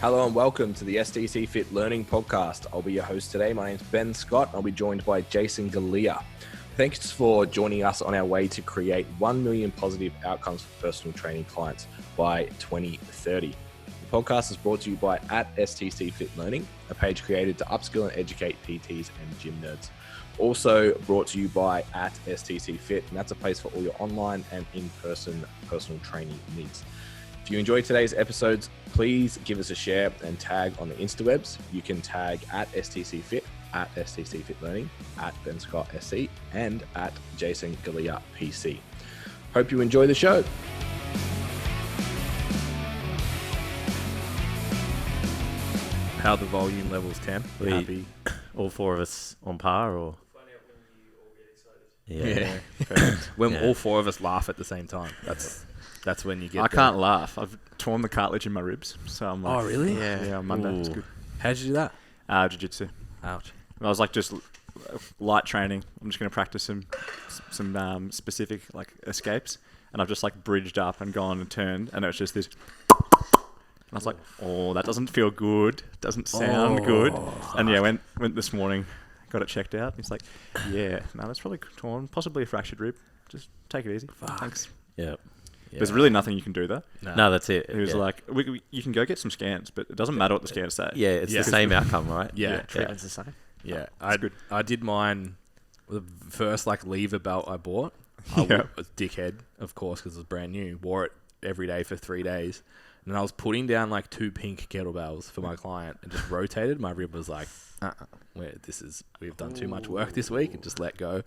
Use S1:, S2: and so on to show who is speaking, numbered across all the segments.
S1: Hello and welcome to the STCfit Learning Podcast. I'll be your host today. My name's Ben Scott. I'll be joined by Jason Galea. Thanks for joining us on our way to create 1 million positive outcomes for personal training clients by 2030. The podcast is brought to you by @STCfit Learning, a page created to upskill and educate PTs and gym nerds. Also brought to you by @STCfit, and that's a place for all your online and in-person personal training needs. If you enjoyed today's episodes, please give us a share and tag on the Instawebs. You can tag @STCfit, @STCfit Learning, @BenScottSC, and @JasonGalea PC. Hope you enjoy the show. How the volume levels, Tam? Happy?
S2: All four of us on par, or?
S1: Yeah. When all four of us laugh at the same time. That's when you get.
S3: I can't laugh. I've torn the cartilage in my ribs, so I'm like,
S1: Oh, really?
S3: Yeah, on Monday. It's good.
S1: How'd you do that?
S3: Jiu-jitsu.
S1: Ouch.
S3: I was like just light training. I'm just going to practice some specific like escapes, and I've just like bridged up and gone and turned, and it was just this. And I was like, oh, that doesn't feel good. Doesn't sound good. And yeah, went this morning, got it checked out. It's like, yeah, no, that's probably torn, possibly a fractured rib. Just take it easy. Thanks.
S2: Yeah.
S3: There's really nothing you can do there.
S2: No, that's it.
S3: He was like, you can go get some scans, but it doesn't matter what the scans say.
S2: Yeah, it's the same outcome, right?
S1: Yeah.
S2: Treatment's the same.
S1: Yeah,
S3: good.
S1: I did mine. The first like lever belt I bought.
S3: Yeah.
S1: I was dickhead, of course, because it was brand new. Wore it every day for 3 days, and I was putting down like 2 pink kettlebells for my client, and just rotated. My rib was like, we've done too much work this week, and just let go.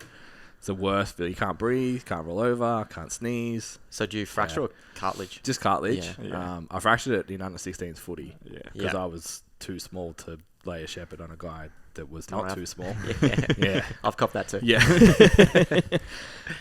S1: It's the worst. You can't breathe, can't roll over, can't sneeze.
S4: So do you fracture or cartilage?
S1: Just cartilage.
S3: Yeah.
S1: I fractured it in under 16s footy.
S3: Yeah.
S1: Because I was too small to lay a shepherd on a guy that was not too small.
S4: Yeah. I've copped that too.
S1: Yeah.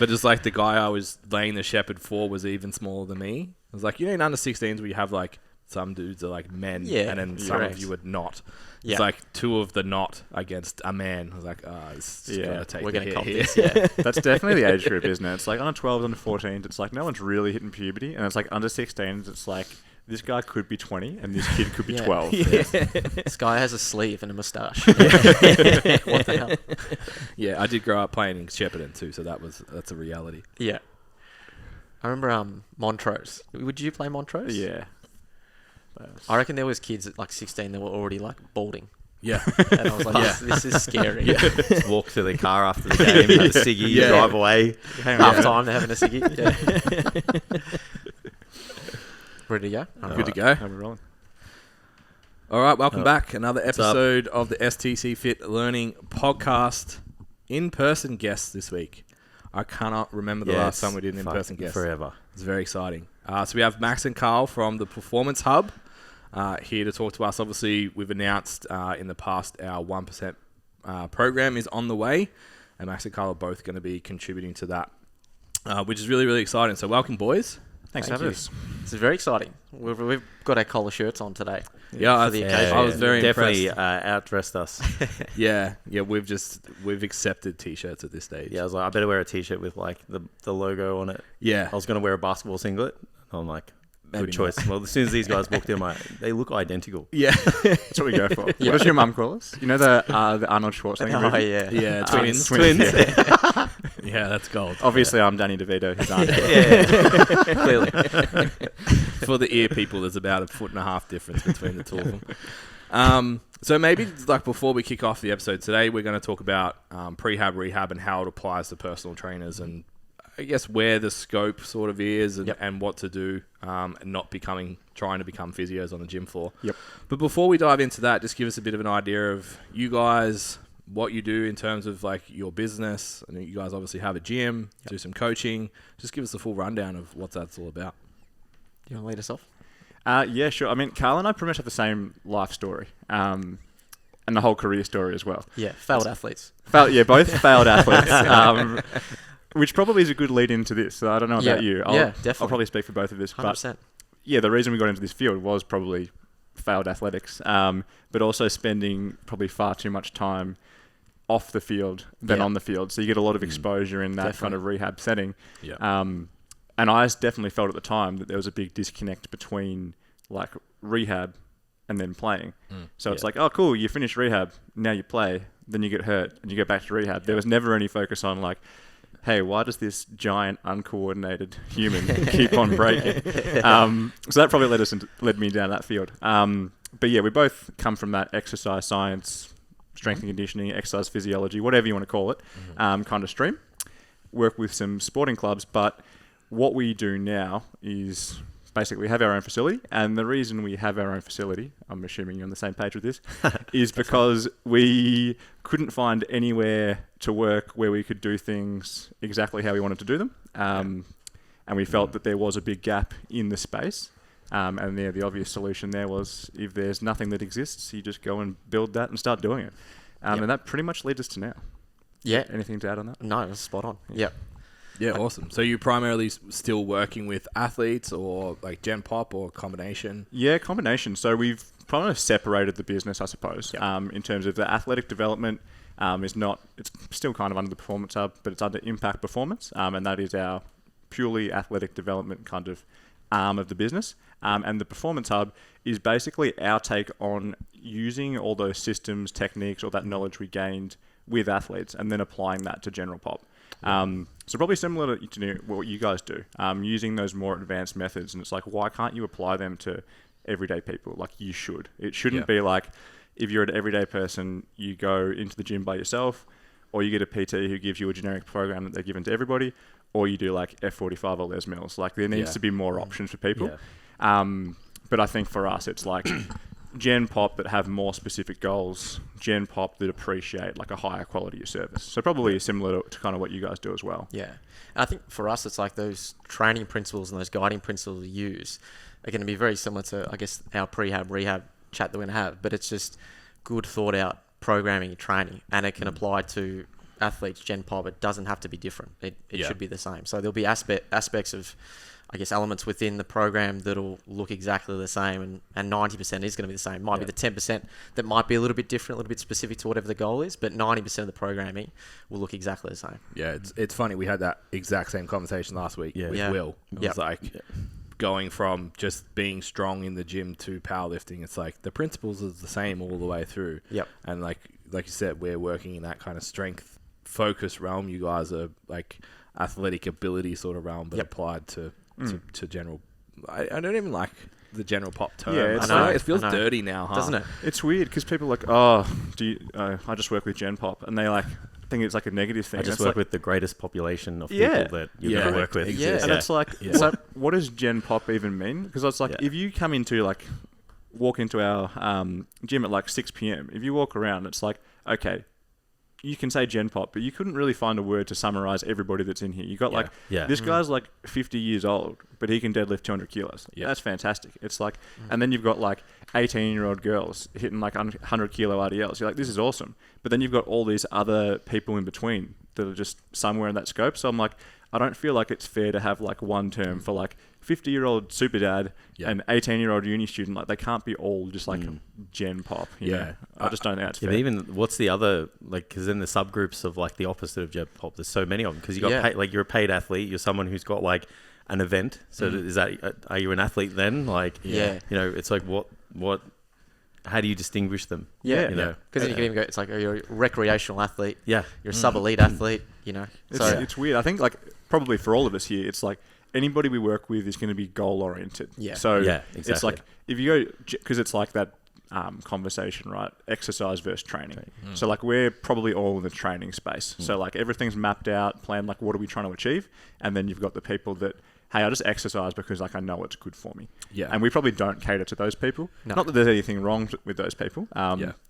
S1: But just like the guy I was laying the shepherd for was even smaller than me. I was like, in under 16s where you have like some dudes are like men and then some of you would not. It's like 2 of the not against a man. I was like, it's going to take
S4: we're going to cop
S1: here.
S4: this. Yeah.
S3: That's definitely the age group, isn't it? It's like under 12s, under 14s, it's like no one's really hitting puberty. And it's like under 16s, it's like this guy could be 20 and this kid could be 12.
S4: This guy has a sleeve and a moustache. What the hell?
S1: Yeah, I did grow up playing in Shepparton too, so that's a reality.
S4: Yeah. I remember Montrose. Would you play Montrose?
S3: Yeah.
S4: I reckon there was kids at like 16 that were already like balding.
S1: Yeah.
S4: And I was like, this is scary.
S2: Just walk to the car after the game, have a ciggy, drive away.
S4: Half time, they're having a ciggy. Yeah. Ready to go?
S1: Good to go.
S3: We're rolling.
S1: All right, welcome back. Another episode of the STCfit Learning Podcast. In-person guests this week. I cannot remember the last time we did an in-person guest.
S2: Forever.
S1: It's very exciting. So we have Max and Karl from the Performance Hub here to talk to us. Obviously, we've announced in the past our 1% program is on the way, and Max and Karl are both going to be contributing to that, which is really, really exciting. So welcome, boys.
S3: Thanks for having us.
S4: This is very exciting. We've got our collar shirts on today.
S1: Yeah,
S4: for the occasion.
S1: I was very
S2: definitely
S1: impressed.
S2: outdressed us.
S1: Yeah, we've accepted t-shirts at this stage.
S2: Yeah, I was like, I better wear a t-shirt with like the logo on it.
S1: Yeah.
S2: I was going to wear a basketball singlet. I'm like, good choice. Well, as soon as these guys walked in, they look identical.
S1: Yeah.
S3: That's what we go for. What does your mum call us? You know the Arnold Schwarzenegger movie?
S4: Oh, yeah.
S1: Yeah, twins.
S3: Yeah.
S1: Yeah, that's gold.
S3: Obviously, I'm Danny DeVito, his aunt.
S4: Yeah, clearly.
S1: For the ear people, there's about 1.5 foot difference between the two of them. So maybe like before we kick off the episode today, we're going to talk about prehab, rehab, and how it applies to personal trainers, and I guess where the scope sort of is, and what to do, and not trying to become physios on the gym floor.
S3: Yep.
S1: But before we dive into that, just give us a bit of an idea of you guys, what you do in terms of like your business. I know you guys obviously have a gym, do some coaching. Just give us the full rundown of what that's all about.
S4: Do you want to lead us off?
S3: Yeah, sure. I mean, Karl and I pretty much have the same life story, and the whole career story as well.
S4: Yeah, failed athletes.
S3: Both failed athletes. Which probably is a good lead into this. So I don't know about you.
S4: Definitely.
S3: I'll probably speak for both of this.
S4: 100%.
S3: But yeah, the reason we got into this field was probably failed athletics, but also spending probably far too much time off the field than on the field. So you get a lot of exposure in that kind of rehab setting.
S1: Yeah.
S3: And I definitely felt at the time that there was a big disconnect between like rehab and then playing. So it's like, oh, cool, you finish rehab, now you play, then you get hurt, and you go back to rehab. There was never any focus on like, hey, why does this giant uncoordinated human keep on breaking? So that probably led me down that field. But yeah, we both come from that exercise science, strength and conditioning, exercise physiology, whatever you want to call it, kind of stream. Work with some sporting clubs, but what we do now is basically we have our own facility, and the reason we have our own facility, I'm assuming you're on the same page with this, is because we couldn't find anywhere to work where we could do things exactly how we wanted to do them. And we felt that there was a big gap in the space. And the obvious solution there was, if there's nothing that exists, you just go and build that and start doing it. And that pretty much leads us to now.
S4: Yeah.
S3: Anything to add on that?
S4: No, that's spot on. Yeah.
S1: Yeah, awesome. So you're primarily still working with athletes or like Gen Pop or combination?
S3: Yeah, combination. So we've kind of separated the business, I suppose, in terms of the athletic development it's still kind of under the Performance Hub, but it's under Impact Performance, and that is our purely athletic development kind of arm of the business. And the Performance Hub is basically our take on using all those systems, techniques, or that knowledge we gained with athletes and then applying that to general pop. So probably similar to what you guys do, using those more advanced methods. And it's like, why can't you apply them to everyday people? Like you should. It shouldn't be like, if you're an everyday person, you go into the gym by yourself, or you get a PT who gives you a generic program that they're given to everybody, or you do like F45 or Les Mills. Like there needs to be more options for people. But I think for us, it's like Gen Pop that have more specific goals, Gen Pop that appreciate like a higher quality of service. So probably similar to kind of what you guys do as well.
S4: Yeah. And I think for us, it's like those training principles and those guiding principles we use are going to be very similar to, I guess, our prehab, rehab chat that we're going to have. But it's just good thought out programming and training. And it can apply to athletes, Gen Pop. It doesn't have to be different. It should be the same. So there'll be aspects of, I guess, elements within the program that'll look exactly the same, and 90% is going to be the same. Might be the 10% that might be a little bit different, a little bit specific to whatever the goal is, but 90% of the programming will look exactly the same.
S1: Yeah, it's funny. We had that exact same conversation last week with Will. It was like going from just being strong in the gym to powerlifting. It's like the principles are the same all the way through.
S4: Yep.
S1: And like you said, we're working in that kind of strength focus realm. You guys are like athletic ability sort of realm, but applied to general. I don't even like the general pop term.
S3: Yeah,
S1: it feels dirty now, huh?
S4: Doesn't it?
S3: It's weird because people are like, oh, I just work with Gen Pop, and they like think it's like a negative thing.
S2: I just work with the greatest population of people that you ever work with.
S3: And it's like, what does Gen Pop even mean? Because it's like, if you come into walk into our gym at like 6 p.m, if you walk around, it's like, okay, you can say Gen Pop, but you couldn't really find a word to summarize everybody that's in here. You got this guy's like 50 years old, but he can deadlift 200 kilos. Yeah. That's fantastic. It's like, and then you've got like 18-year-old girls hitting like 100 kilo RDLs. You're like, this is awesome. But then you've got all these other people in between that are just somewhere in that scope. So I'm like, I don't feel like it's fair to have like one term for like 50-year-old super dad and 18-year-old uni student. Like they can't be all just like Gen Pop. You know? I just don't think that's fair.
S2: But even what's the other, like, because in the subgroups of like the opposite of Gen Pop, there's so many of them. Because you got paid, like you're a paid athlete, you're someone who's got like an event. So is that, are you an athlete then? Like, you know, it's like what, how do you distinguish them?
S4: Yeah,
S2: you know,
S4: because then you can even go, it's like, you're a recreational athlete.
S2: Yeah,
S4: you're a sub-elite athlete. You know,
S3: it's weird. I think like probably for all of us here, it's like anybody we work with is going to be goal oriented.
S4: Yeah.
S3: So
S2: exactly.
S3: It's like if you go, because it's like that conversation, right? Exercise versus training. So like we're probably all in the training space. So like everything's mapped out, planned. Like what are we trying to achieve? And then you've got the people that, hey, I just exercise because like I know it's good for me. Yeah. And we probably don't cater to those people. No. Not that there's anything wrong with those people.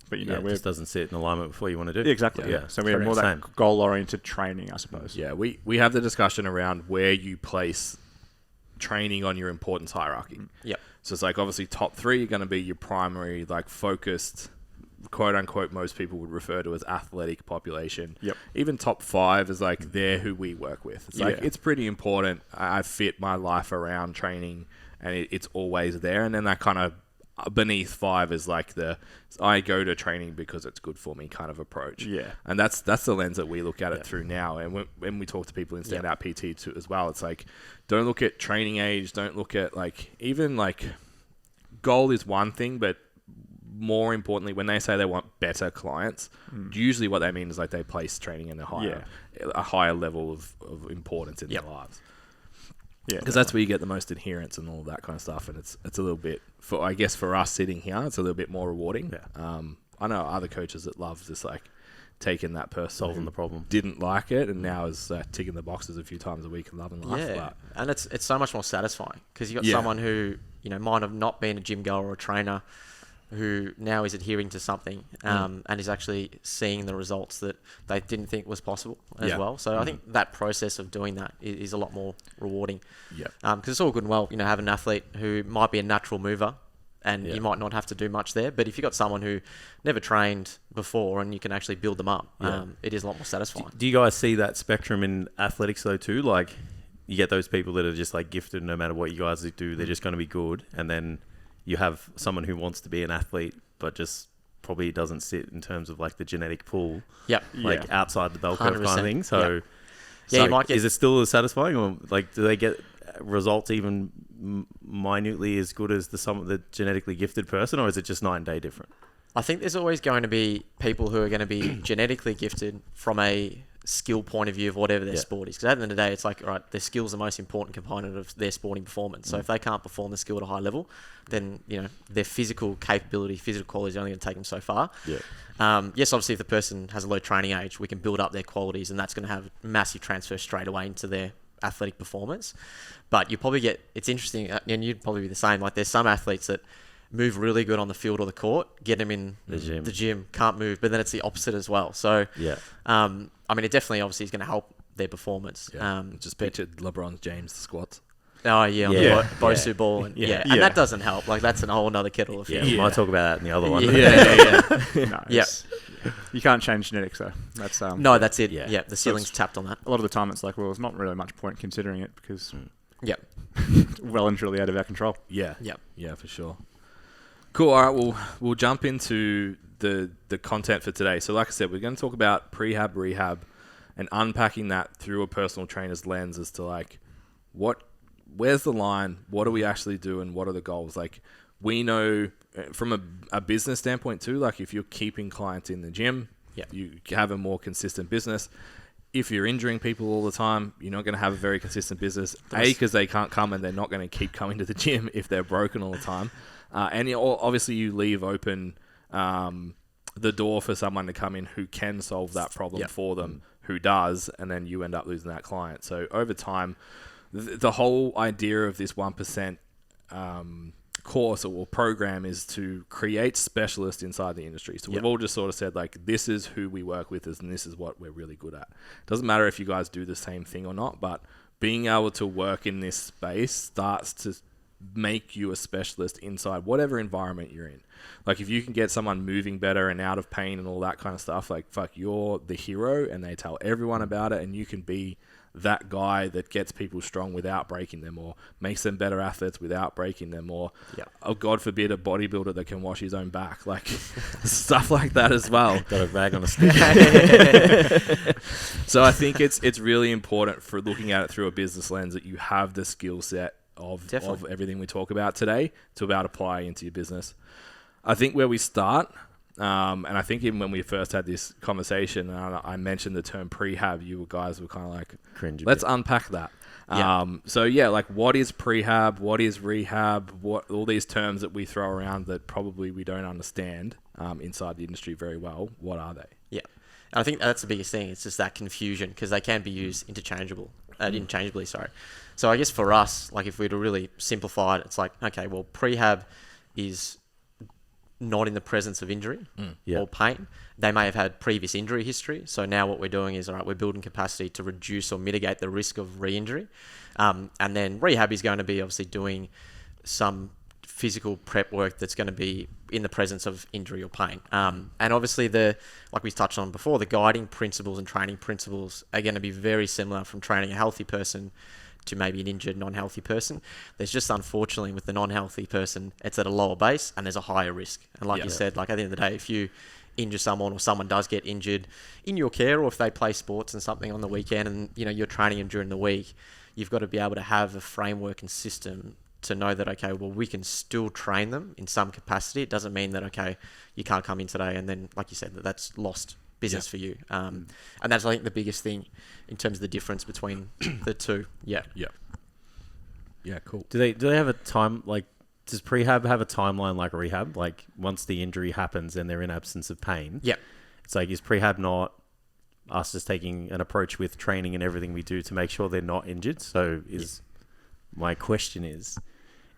S3: But you know,
S2: it just doesn't sit in alignment with what you want to do.
S3: Exactly. Yeah. So we're more that goal oriented training, I suppose.
S1: Yeah. We have the discussion around where you place training on your importance hierarchy.
S4: Yep.
S1: So it's like obviously top 3 are going to be your primary, like focused, quote unquote, most people would refer to as athletic population.
S3: Yep.
S1: Even top 5 is like they're who we work with. It's like it's pretty important. I fit my life around training, and it's always there. And then that kind of beneath 5 is like I go to training because it's good for me kind of approach.
S3: Yeah.
S1: And that's the lens that we look at it through now. And when we talk to people in Standout PT too as well, it's like, don't look at training age. Don't look at like, even like goal is one thing, but more importantly, when they say they want better clients, usually what they mean is like they place training in a higher level of importance in their lives. Yeah, because that's where you get the most adherence and all that kind of stuff, and it's a little bit for us sitting here, it's a little bit more rewarding. Yeah. I know other coaches that love just like taking that person
S2: solving the problem,
S1: didn't like it, and now is ticking the boxes a few times a week and loving life.
S4: Yeah, and it's so much more satisfying because you got someone who might have not been a gym goer or a trainer, who now is adhering to something and is actually seeing the results that they didn't think was possible as well. So I think that process of doing that is a lot more rewarding. Yeah. Because it's all good and well, have an athlete who might be a natural mover and you might not have to do much there. But if you've got someone who never trained before and you can actually build them up, it is a lot more satisfying.
S2: Do you guys see that spectrum in athletics though too? Like you get those people that are just like gifted no matter what you guys do, they're just going to be good. And then you have someone who wants to be an athlete but just probably doesn't sit in terms of like the genetic pool.
S4: Yep.
S2: Like outside the bell curve kind of thing. So,
S4: you might get...
S2: is it still as satisfying, or like do they get results even minutely as good as the genetically gifted person, or is it just night and day different?
S4: I think there's always going to be people who are going to be genetically gifted from a skill point of view of whatever their sport is. Because at the end of the day, it's like, all right, their skill's the most important component of their sporting performance. So if they can't perform the skill at a high level, then, their physical capability, physical quality is only going to take them so far. Yeah. Yes, obviously, if the person has a low training age, we can build up their qualities, and that's going to have massive transfer straight away into their athletic performance. But you probably it's interesting, and you'd probably be the same. Like there's some athletes that move really good on the field or the court, get them in the gym, can't move, but then it's the opposite as well. So, it definitely obviously is going to help their performance.
S1: Yeah. Just pictured LeBron James squats.
S4: Oh, yeah, on the Bosu ball. And that doesn't help. Like, that's a whole other kettle of fish.
S2: We might talk about that in the other one.
S3: You can't change genetics, though. That's
S4: no, that's it. Yeah, the ceiling's tapped on that.
S3: A lot of the time it's like, well, there's not really much point considering it because well and truly out of our control.
S1: Yeah, for sure. Cool. All right, we'll jump into the content for today. So like I said, we're going to talk about prehab, rehab, and unpacking that through a personal trainer's lens as to like where's the line, what do we actually do, and what are the goals? Like we know from a business standpoint too, like if you're keeping clients in the gym, you have a more consistent business. If you're injuring people all the time, you're not going to have a very consistent business. Because they can't come and they're not going to keep coming to the gym if they're broken all the time. And obviously you leave open the door for someone to come in who can solve that problem for them, who does, and then you end up losing that client. So over time, the whole idea of this 1% course or program is to create specialists inside the industry. So we've all just sort of said, like, this is who we work with and this is what we're really good at. Doesn't matter if you guys do the same thing or not, but being able to work in this space starts to make you a specialist inside whatever environment you're in. Like if you can get someone moving better and out of pain and all that kind of stuff, like fuck, you're the hero and they tell everyone about it, and you can be that guy that gets people strong without breaking them, or makes them better athletes without breaking them, or oh God forbid a bodybuilder that can wash his own back, like stuff like that as well.
S2: Got a rag on a stick.
S1: So I think it's really important for looking at it through a business lens that you have the skill set of everything we talk about today to about apply into your business. I think where we start, and I think even when we first had this conversation, I mentioned the term prehab, you guys were kind of like, let's unpack that. Like what is prehab? What is rehab? What all these terms that we throw around that probably we don't understand inside the industry very well. What are they?
S4: Yeah. And I think that's the biggest thing. It's just that confusion because they can be used interchangeably. So I guess for us, like if we were to really simplify it, it's like, okay, well, prehab is not in the presence of injury or pain. They may have had previous injury history. So now what we're doing is, all right, we're building capacity to reduce or mitigate the risk of re-injury. And then rehab is going to be obviously doing some physical prep work that's going to be in the presence of injury or pain. And obviously like we touched on before, the guiding principles and training principles are going to be very similar from training a healthy person to maybe an injured non-healthy person. There's just, unfortunately, with the non-healthy person, it's at a lower base and there's a higher risk. And like you said, like at the end of the day, if you injure someone or someone does get injured in your care, or if they play sports and something on the weekend and you're training them during the week, you've got to be able to have a framework and system to know that, okay, well, we can still train them in some capacity. It doesn't mean that, okay, you can't come in today and then, like you said, that's lost business for you. And that's, I think, the biggest thing in terms of the difference between the two. Yeah,
S1: cool.
S2: Do they have a time, like, does prehab have a timeline like rehab? Like, once the injury happens and they're in absence of pain, it's like, is prehab not us just taking an approach with training and everything we do to make sure they're not injured? So my question is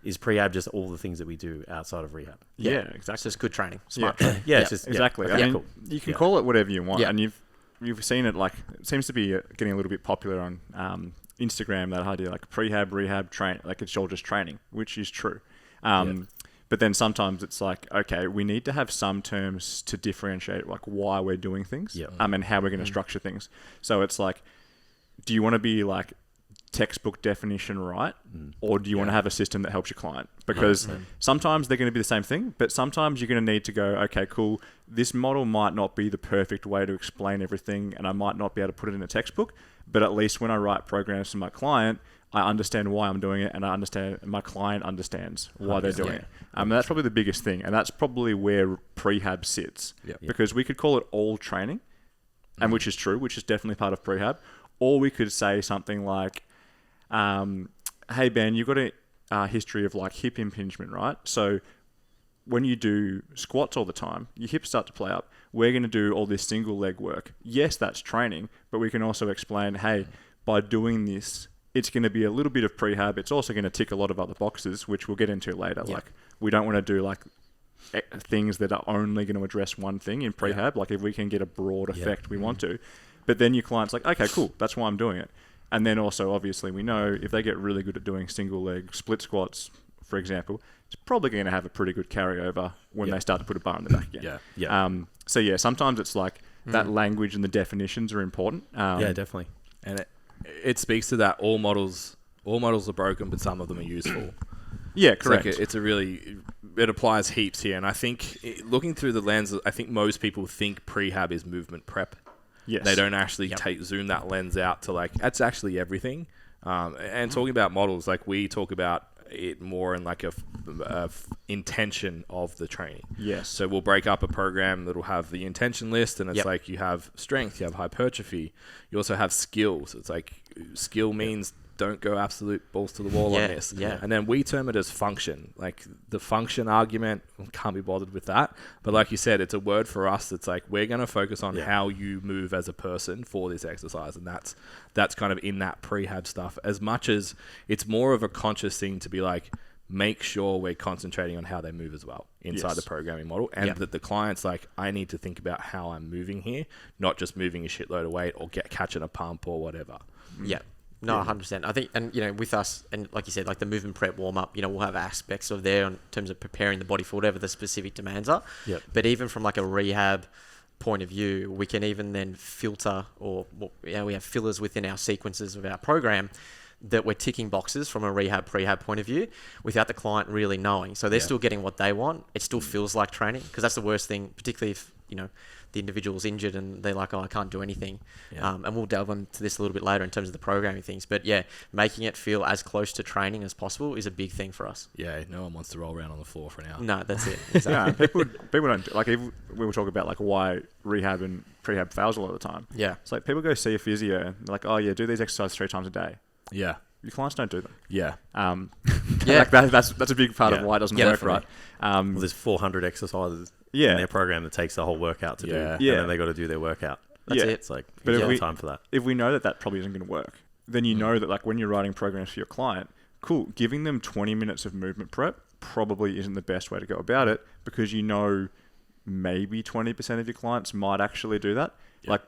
S2: prehab just all the things that we do outside of rehab?
S3: Yeah, exactly.
S4: It's just good training, smart training.
S2: It's just
S3: exactly.
S2: Okay,
S3: I mean,
S2: cool.
S3: you can call it whatever you want, and you've seen it, like, it seems to be getting a little bit popular on Instagram, that idea, like prehab, rehab, train, like it's all just training, which is true. But then sometimes it's like, okay, we need to have some terms to differentiate, like, why we're doing things, and how we're going to structure things. So it's like, do you want to be like textbook definition right, or do you want to have a system that helps your client? Because sometimes they're going to be the same thing, but sometimes you're going to need to go, okay, cool, this model might not be the perfect way to explain everything, and I might not be able to put it in a textbook, but at least when I write programs for my client, I understand why I'm doing it, and my client understands why they're doing it. That's probably the biggest thing, and that's probably where prehab sits. Because we could call it all training, and which is true, which is definitely part of prehab, or we could say something like, hey Ben, you've got a history of like hip impingement, right? So when you do squats all the time, your hips start to play up. We're going to do all this single leg work. Yes, that's training, but we can also explain, hey, by doing this, it's going to be a little bit of prehab. It's also going to tick a lot of other boxes, which we'll get into later. Like, we don't want to do like things that are only going to address one thing in prehab. Like, if we can get a broad effect, we want to. But then your client's like, okay, cool, that's why I'm doing it. And then also, obviously, we know if they get really good at doing single leg split squats, for example, it's probably going to have a pretty good carryover when they start to put a bar on the back again. So yeah, sometimes it's like that language and the definitions are important.
S2: Definitely.
S1: And it speaks to that all models are broken, but some of them are useful.
S3: Yeah, correct.
S1: It applies heaps here. And I think looking through the lens, I think most people think prehab is movement prep.
S3: Yes.
S1: They don't actually zoom that lens out to like, that's actually everything. And talking about models, like we talk about it more in like a intention of the training.
S3: Yes.
S1: So we'll break up a program that'll have the intention list, and it's like you have strength, you have hypertrophy, you also have skills. It's like skill means don't go absolute balls to the wall on this. And then we term it as function. Like the function argument, can't be bothered with that. But like you said, it's a word for us that's like, we're going to focus on how you move as a person for this exercise. And that's kind of in that prehab stuff, as much as it's more of a conscious thing to be like, make sure we're concentrating on how they move as well inside the programming model. And that the client's like, I need to think about how I'm moving here, not just moving a shitload of weight or catching a pump or whatever.
S4: Yeah. No, 100%. I think, and with us, and like you said, like the movement prep warm up, we'll have aspects of there in terms of preparing the body for whatever the specific demands are. But even from like a rehab point of view, we can even then filter, or we have fillers within our sequences of our program that we're ticking boxes from a rehab prehab point of view without the client really knowing. So they're still getting what they want. It still feels like training, because that's the worst thing, particularly if the individual's injured and they're like, oh, I can't do anything. And we'll delve into this a little bit later in terms of the programming things. But making it feel as close to training as possible is a big thing for us.
S1: Yeah, no one wants to roll around on the floor for an hour.
S4: No, that's it. Exactly.
S3: People don't, like, if we will talk about like why rehab and prehab fails a lot of the time.
S4: Yeah.
S3: It's like people go see a physio and they're like, oh yeah, do these exercises 3 times a day.
S1: Yeah.
S3: Your clients don't do them.
S1: Yeah.
S3: Like that's a big part of why it doesn't work, right?
S2: Well, there's 400 exercises in their program that takes the whole workout to do. And then they got to do their workout. That's it. It's like, but if we time for that.
S3: If we know that probably isn't going to work, then you know that like when you're writing programs for your client, cool, giving them 20 minutes of movement prep probably isn't the best way to go about it, because maybe 20% of your clients might actually do that. Like,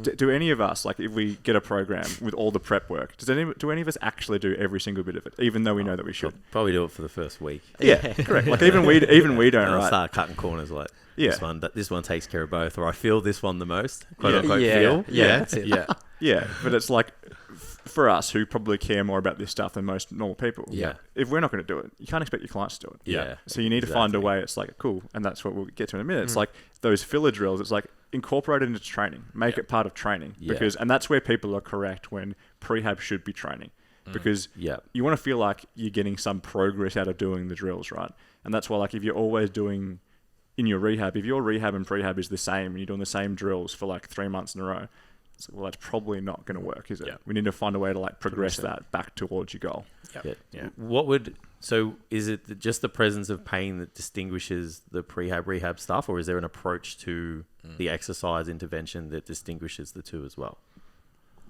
S3: do any of us, like if we get a program with all the prep work, do any of us actually do every single bit of it, even though we know that we should?
S2: Probably do it for the first week.
S3: Yeah, correct. Like even we don't, right?
S2: Start cutting corners like, this one takes care of both, or I feel this one the most, quote unquote feel.
S4: That's it.
S3: Yeah, but it's like, for us who probably care more about this stuff than most normal people, if we're not going to do it, you can't expect your clients to do it. So you need to find a way. It's like, cool, and that's what we'll get to in a minute. It's like those filler drills. It's like, incorporate it into training, make it part of training, and that's where people are correct when prehab should be training. because you want to feel like you're getting some progress out of doing the drills, right? And that's why, like, if you're always doing in your rehab, if your rehab and prehab is the same and you're doing the same drills for like 3 months in a row, it's like, well, that's probably not going to work, is it? Yeah. We need to find a way to like progress that back towards your goal.
S2: So is it just the presence of pain that distinguishes the prehab rehab stuff, or is there an approach to the exercise intervention that distinguishes the two as well?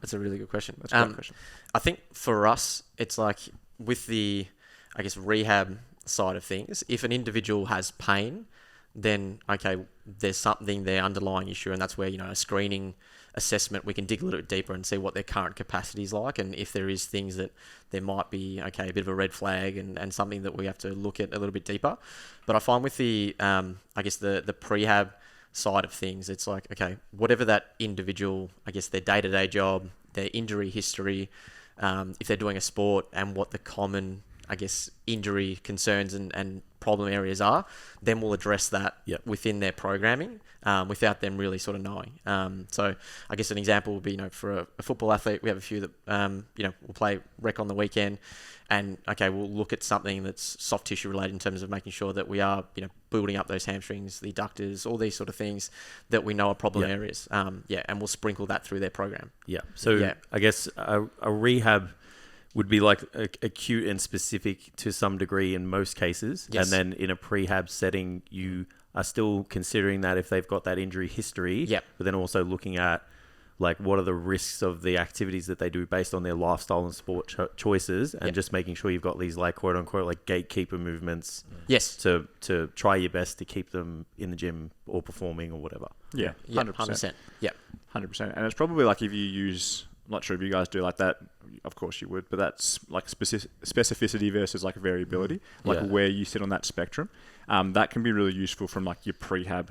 S4: That's a really good question.
S3: That's a great question.
S4: I think for us, it's like with the, I guess, rehab side of things, if an individual has pain, then, okay, there's something there, underlying issue, and that's where, you know, a screening assessment, we can dig a little bit deeper and see what their current capacity is like, and if there is things that there might be, okay, a bit of a red flag and something that we have to look at a little bit deeper. But I find with the, I guess, the prehab side of things, it's like, okay, whatever that individual, I guess, their day-to-day job, their injury history, if they're doing a sport, and what the common, I guess, injury concerns and problem areas are, then we'll address that within their programming without them really sort of knowing. So I guess an example would be, you know, for a football athlete, we have a few that, you know, will play rec on the weekend, and, okay, we'll look at something that's soft tissue related in terms of making sure that we are, you know, building up those hamstrings, the adductors, all these sort of things that we know are problem areas. And we'll sprinkle that through their program.
S2: So I guess a rehab would be like acute and specific to some degree in most cases. Yes. And then in a prehab setting, you are still considering that if they've got that injury history, but then also looking at like what are the risks of the activities that they do based on their lifestyle and sport choices, and just making sure you've got these like quote unquote like gatekeeper movements to try your best to keep them in the gym or performing or whatever.
S4: 100%.
S3: 100%. And it's probably like if you use, I'm not sure if you guys do like that, of course you would, but that's like specificity versus like variability, like where you sit on that spectrum. That can be really useful from like your prehab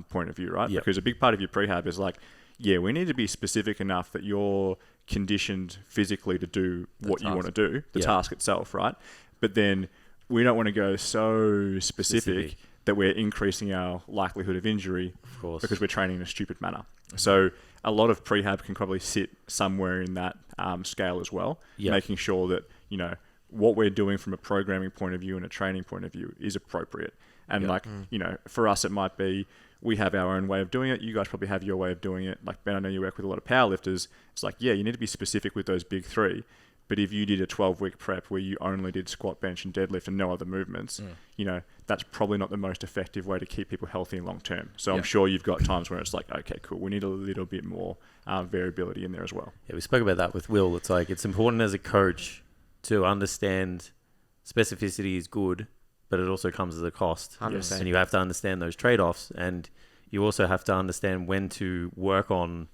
S3: point of view, right? Because a big part of your prehab is like, we need to be specific enough that you're conditioned physically to do what you want to do, the task itself, right? But then we don't want to go so specific that we're increasing our likelihood of injury because we're training in a stupid manner. So a lot of prehab can probably sit somewhere in that scale as well, making sure that, you know, what we're doing from a programming point of view and a training point of view is appropriate. And like, you know, for us, it might be, we have our own way of doing it. You guys probably have your way of doing it. Like, Ben, I know you work with a lot of powerlifters. It's like, you need to be specific with those big three. But if you did a 12-week prep where you only did squat, bench, and deadlift and no other movements, you know, that's probably not the most effective way to keep people healthy long term. So I'm sure you've got times where it's like, okay, cool, we need a little bit more variability in there as well.
S2: Yeah, we spoke about that with Will. It's like, it's important as a coach to understand specificity is good, but it also comes at a cost.
S4: 100%.
S2: And you have to understand those trade-offs, and you also have to understand when to work on,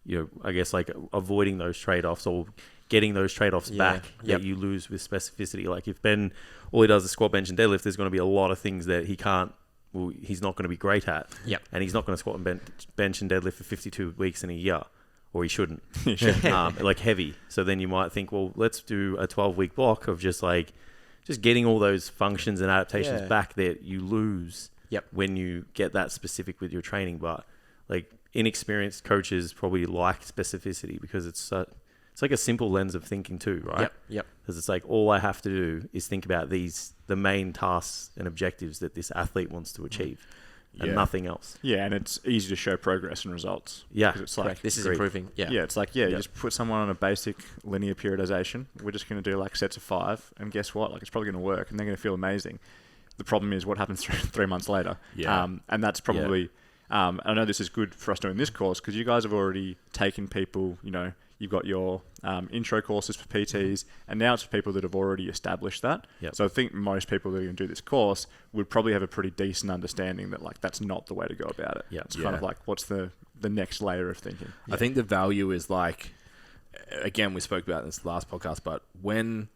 S2: you know, I guess like avoiding those trade-offs or getting those trade-offs back that you lose with specificity. Like if Ben, all he does is squat, bench and deadlift, there's going to be a lot of things that he's not going to be great at. And he's not going to squat and bench and deadlift for 52 weeks in a year, or he shouldn't. Like heavy. So then you might think, well, let's do a 12-week block of just getting all those functions and adaptations back that you lose when you get that specific with your training. But like inexperienced coaches probably like specificity because it's like a simple lens of thinking too, right? Because it's like, all I have to do is think about the main tasks and objectives that this athlete wants to achieve and nothing else.
S3: And it's easy to show progress and results.
S4: It's like, this is improving.
S3: It's like, you just put someone on a basic linear periodization. We're just going to do like sets of 5, and guess what? Like, it's probably going to work and they're going to feel amazing. The problem is what happens 3 months later. And that's probably, I know this is good for us doing this course because you guys have already taken people, you know, you've got your intro courses for PTs, and now it's for people that have already established that. So I think most people that are going to do this course would probably have a pretty decent understanding that like that's not the way to go about it. It's kind of like, what's the next layer of thinking?
S1: I think the value is like, again, we spoke about this last podcast, but when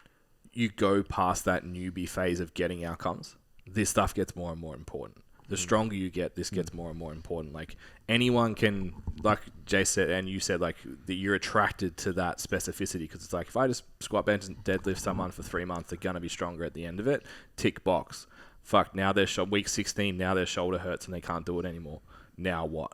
S1: you go past that newbie phase of getting outcomes, this stuff gets more and more important. The stronger you get, this gets more and more important. Like anyone can, like Jay said, and you said, like that you're attracted to that specificity because it's like, if I just squat, bench, and deadlift someone for 3 months, they're going to be stronger at the end of it. Tick box. Fuck, now they're week 16, now their shoulder hurts and they can't do it anymore. Now what?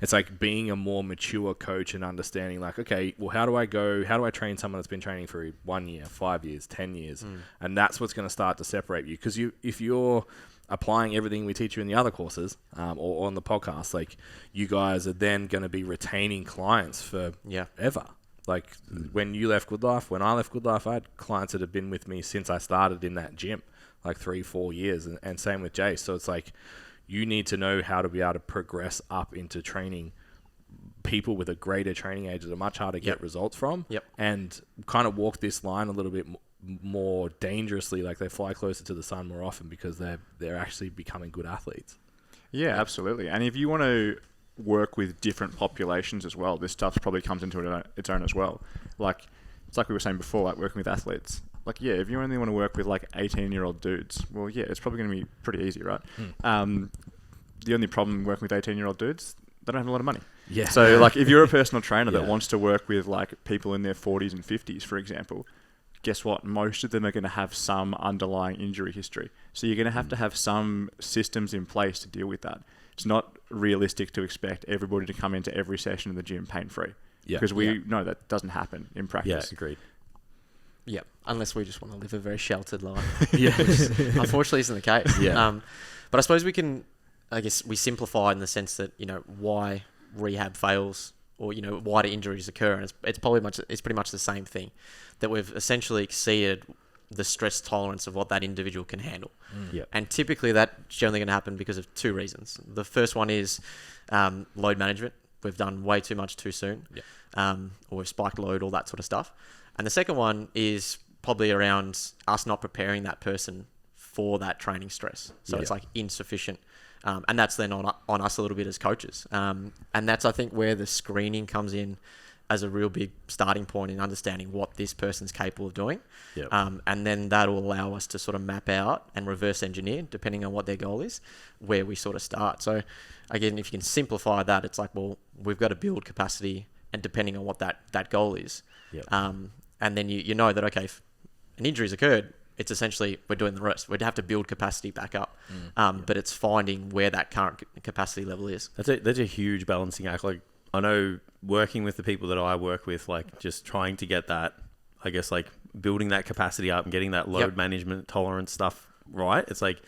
S1: it's like being a more mature coach and understanding like, okay, well, how do I train someone that's been training for 1 year, 5 years, 10 years? And that's what's going to start to separate you. Because if you're applying everything we teach you in the other courses or on the podcast, like you guys are then going to be retaining clients for ever. Like when you left Good Life, when I left Good Life, I had clients that have been with me since I started in that gym, like 3-4 years, and same with Jay. So it's like you need to know how to be able to progress up into training people with a greater training age that are much harder to get results from, and kind of walk this line a little bit more dangerously, like they fly closer to the sun more often because they're actually becoming good athletes.
S3: Yeah, absolutely. And if you want to work with different populations as well, this stuff probably comes into its own as well. Like it's like we were saying before, like working with athletes. Like if you only want to work with like 18-year-old dudes, well, it's probably going to be pretty easy, right? The only problem working with 18-year-old dudes, they don't have a lot of money.
S1: Yeah.
S3: So like if you're a personal trainer that wants to work with like people in their 40s and 50s, for example, guess what? Most of them are going to have some underlying injury history. So you're going to have some systems in place to deal with that. It's not realistic to expect everybody to come into every session in the gym pain-free. Yeah. Because we know that doesn't happen in practice.
S2: Yeah, agreed.
S4: Yeah, unless we just want to live a very sheltered life. Which unfortunately isn't the case. Yeah. But I suppose we simplify in the sense that, why rehab fails or, why do injuries occur. And it's pretty much the same thing, that we've essentially exceeded the stress tolerance of what that individual can handle. And typically that's generally going to happen because of two reasons. The first one is load management. We've done way too much too soon, or we've spiked load, all that sort of stuff. And the second one is probably around us not preparing that person for that training stress. So it's like insufficient. And that's then on us a little bit as coaches. And that's, I think, where the screening comes in as a real big starting point in understanding what this person's capable of doing. And then that will allow us to sort of map out and reverse engineer, depending on what their goal is, where we sort of start. So again, if you can simplify that, it's like, well, we've got to build capacity, and depending on what that goal is. And then you know that, okay, if an injury's occurred, it's essentially we're doing the rest. We'd have to build capacity back up. But it's finding where that current capacity level is.
S2: That's a huge balancing act. Like, I know working with the people that I work with, like just trying to get that, I guess, like building that capacity up and getting that load management tolerance stuff right. It's like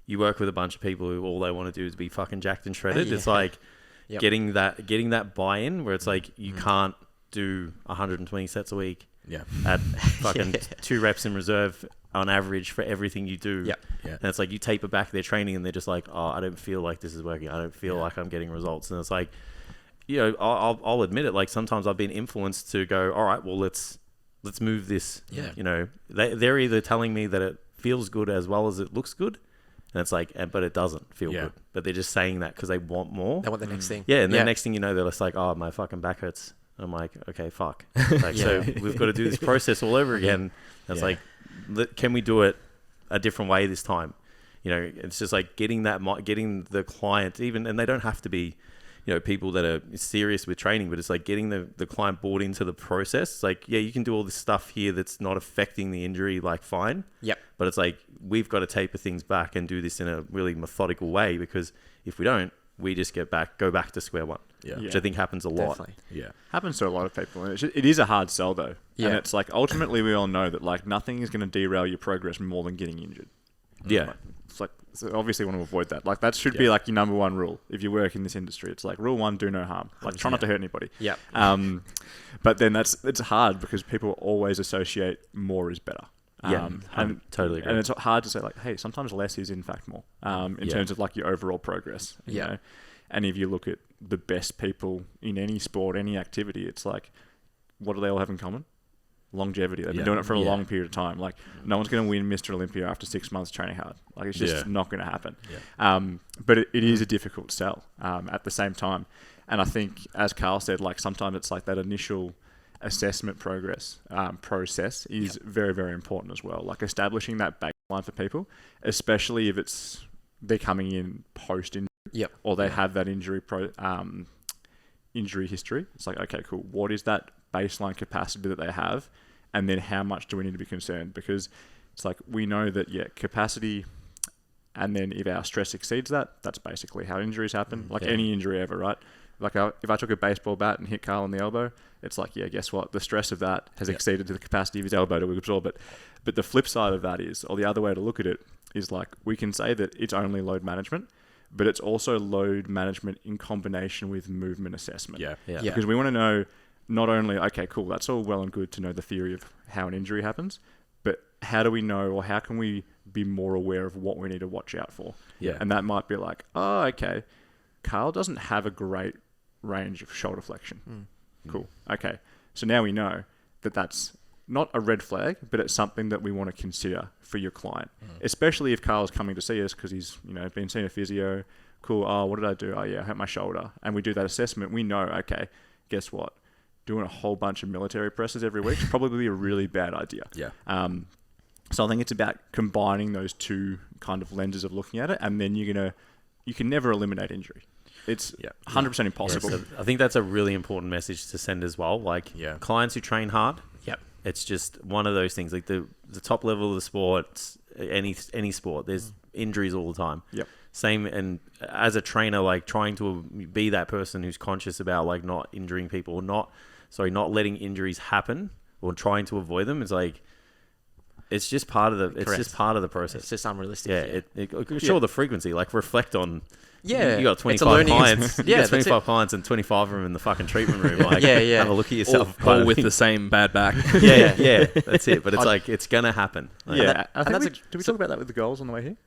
S2: you work with a bunch of people who all they want to do is be fucking jacked and shredded. It's like getting that buy-in where it's like you can't do 120 sets a week at fucking 2 reps in reserve on average for everything you do. And it's like you taper back their training and they're just like, oh, I don't feel like this is working. I don't feel like I'm getting results. And it's like, I'll admit it. Like sometimes I've been influenced to go, all right, well, let's move this. They're either telling me that it feels good as well as it looks good, and it's like, but it doesn't feel good. But they're just saying that because they want more.
S4: They want the next thing.
S2: Yeah, and the next thing you know, they're just like, oh, my fucking back hurts. I'm like, okay, fuck. Like, so we've got to do this process all over again. It's like, can we do it a different way this time? It's just like getting the client even, and they don't have to be, people that are serious with training, but it's like getting the client bought into the process. It's like, you can do all this stuff here that's not affecting the injury, like fine. But it's like, we've got to taper things back and do this in a really methodical way, because if we don't, we just go back to square one. Which I think happens a lot.
S4: Definitely.
S3: Happens to a lot of people. And it is a hard sell though. And it's like, ultimately we all know that like nothing is going to derail your progress more than getting injured. It's like, so obviously want to avoid that. Like that should be like your number one rule if you work in this industry. It's like rule 1, do no harm. Like try not to hurt anybody. But then it's hard because people always associate more is better.
S2: I'm totally agree.
S3: And it's hard to say like, hey, sometimes less is in fact more in terms of like your overall progress. You know? And if you look at the best people in any sport, any activity, it's like, what do they all have in common? Longevity. They've been doing it for a long period of time. Like no one's going to win Mr. Olympia after 6 months training hard. Like it's just not going to happen. But it is a difficult sell at the same time. And I think, as Karl said, like sometimes it's like that initial assessment process is very, very important as well. Like establishing that baseline for people, especially if they're coming in post-injury or they have that injury history. It's like, okay, cool. What is that baseline capacity that they have? And then how much do we need to be concerned? Because it's like, we know that, capacity, and then if our stress exceeds that, that's basically how injuries happen. Like any injury ever, right? Like if I took a baseball bat and hit Karl on the elbow, it's like, yeah, guess what? The stress of that has exceeded to the capacity of his elbow to absorb it. But the flip side of that is, or the other way to look at it is like, we can say that it's only load management, but it's also load management in combination with movement assessment.
S1: Yeah.
S3: Because we want to know not only, okay, cool, that's all well and good to know the theory of how an injury happens, but how do we know, or how can we be more aware of what we need to watch out for?
S1: Yeah.
S3: And that might be like, oh, okay, Karl doesn't have a great range of shoulder flexion. Cool. Okay. So now we know that that's not a red flag, but it's something that we want to consider for your client, especially if Karl's coming to see us because he's, been seeing a physio. Cool. Oh, what did I do? Oh, yeah, I hurt my shoulder. And we do that assessment. We know, okay, guess what? Doing a whole bunch of military presses every week is probably a really bad idea.
S1: Yeah.
S3: So I think it's about combining those two kind of lenses of looking at it, and then you can never eliminate injury. It's 100% impossible.
S2: Yeah, so I think that's a really important message to send as well. Like clients who train hard, it's just one of those things. Like the top level of the sport, any sport, there's injuries all the time.
S3: Yep.
S2: Same, and as a trainer, like trying to be that person who's conscious about like not injuring people, or not letting injuries happen, or trying to avoid them. It's like, it's just part of the. It's just part of the process.
S4: It's just unrealistic.
S2: Sure, the frequency. Like reflect on.
S4: Yeah,
S2: you got 25 clients.
S4: Yeah,
S2: you got 25 clients and 25 of them in the fucking treatment room. Like,
S4: yeah.
S2: have a look at yourself.
S1: All with the same bad back.
S2: yeah, that's it. But it's like, it's gonna happen. Like,
S3: did we talk about that with the goals on the way here?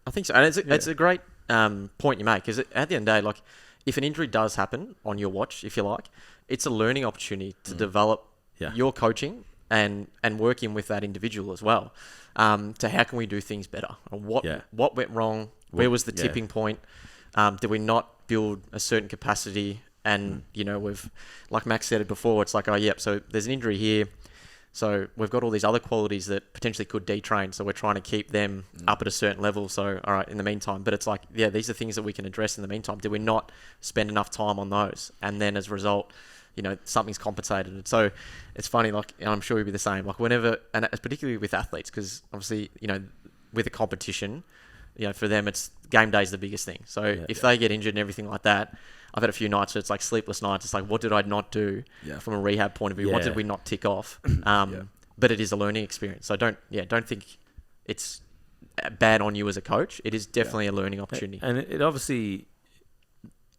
S4: I think so, and it's a great point you make, because at the end of the day, like, if an injury does happen on your watch, if you like, it's a learning opportunity to develop your coaching and working with that individual as well. To how can we do things better? And what went wrong? Where was the tipping point? Did we not build a certain capacity? And, we've, like Max said it before, it's like, so there's an injury here. So we've got all these other qualities that potentially could detrain. So we're trying to keep them up at a certain level. So, all right, in the meantime, but it's like, these are things that we can address in the meantime. Did we not spend enough time on those? And then as a result, something's compensated. And so it's funny, like, and I'm sure you'll be the same, like whenever, and particularly with athletes, because obviously, with a competition, for them, it's game day is the biggest thing. So if they get injured and everything like that, I've had a few nights where it's like sleepless nights. It's like, what did I not do from a rehab point of view? What did we not tick off? But it is a learning experience. So don't think it's bad on you as a coach. It is definitely a learning opportunity.
S2: And it obviously,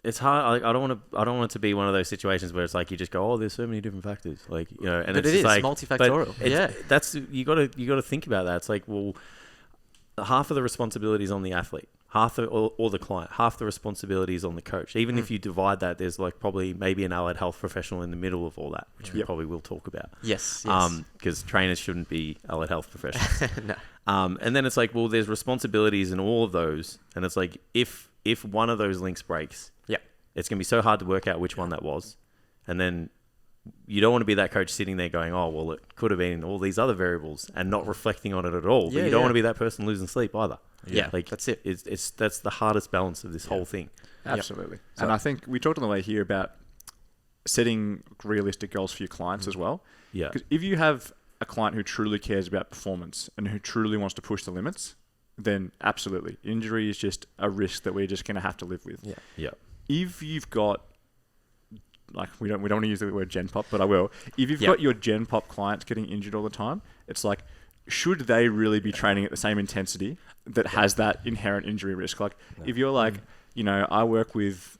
S2: it's hard. I don't want it to be one of those situations where it's like you just go, oh, there's so many different factors, like and
S4: but it's like, multifactorial.
S2: That's you got to think about that. It's like, well, half of the responsibility is on the athlete, or the client, half the responsibility is on the coach. Even if you divide that, there's like probably maybe an allied health professional in the middle of all that, which we probably will talk about.
S4: Yes.
S2: Because trainers shouldn't be allied health professionals.
S4: No.
S2: And then it's like, well, there's responsibilities in all of those, and it's like if one of those links breaks, it's gonna be so hard to work out which one that was, and then you don't want to be that coach sitting there going, oh, well, it could have been all these other variables, and not reflecting on it at all. But you don't want to be that person losing sleep either.
S4: Yeah,
S2: like
S4: that's it.
S2: That's the hardest balance of this whole thing.
S3: Absolutely. So, and I think we talked on the way here about setting realistic goals for your clients as well.
S2: Yeah.
S3: Because if you have a client who truly cares about performance and who truly wants to push the limits, then absolutely, injury is just a risk that we're just going to have to live with.
S2: Yeah.
S3: If you've got, like, we don't want to use the word gen pop, but I will. If you've got your gen pop clients getting injured all the time, it's like, should they really be training at the same intensity that has that inherent injury risk? Like, if you're like, I work with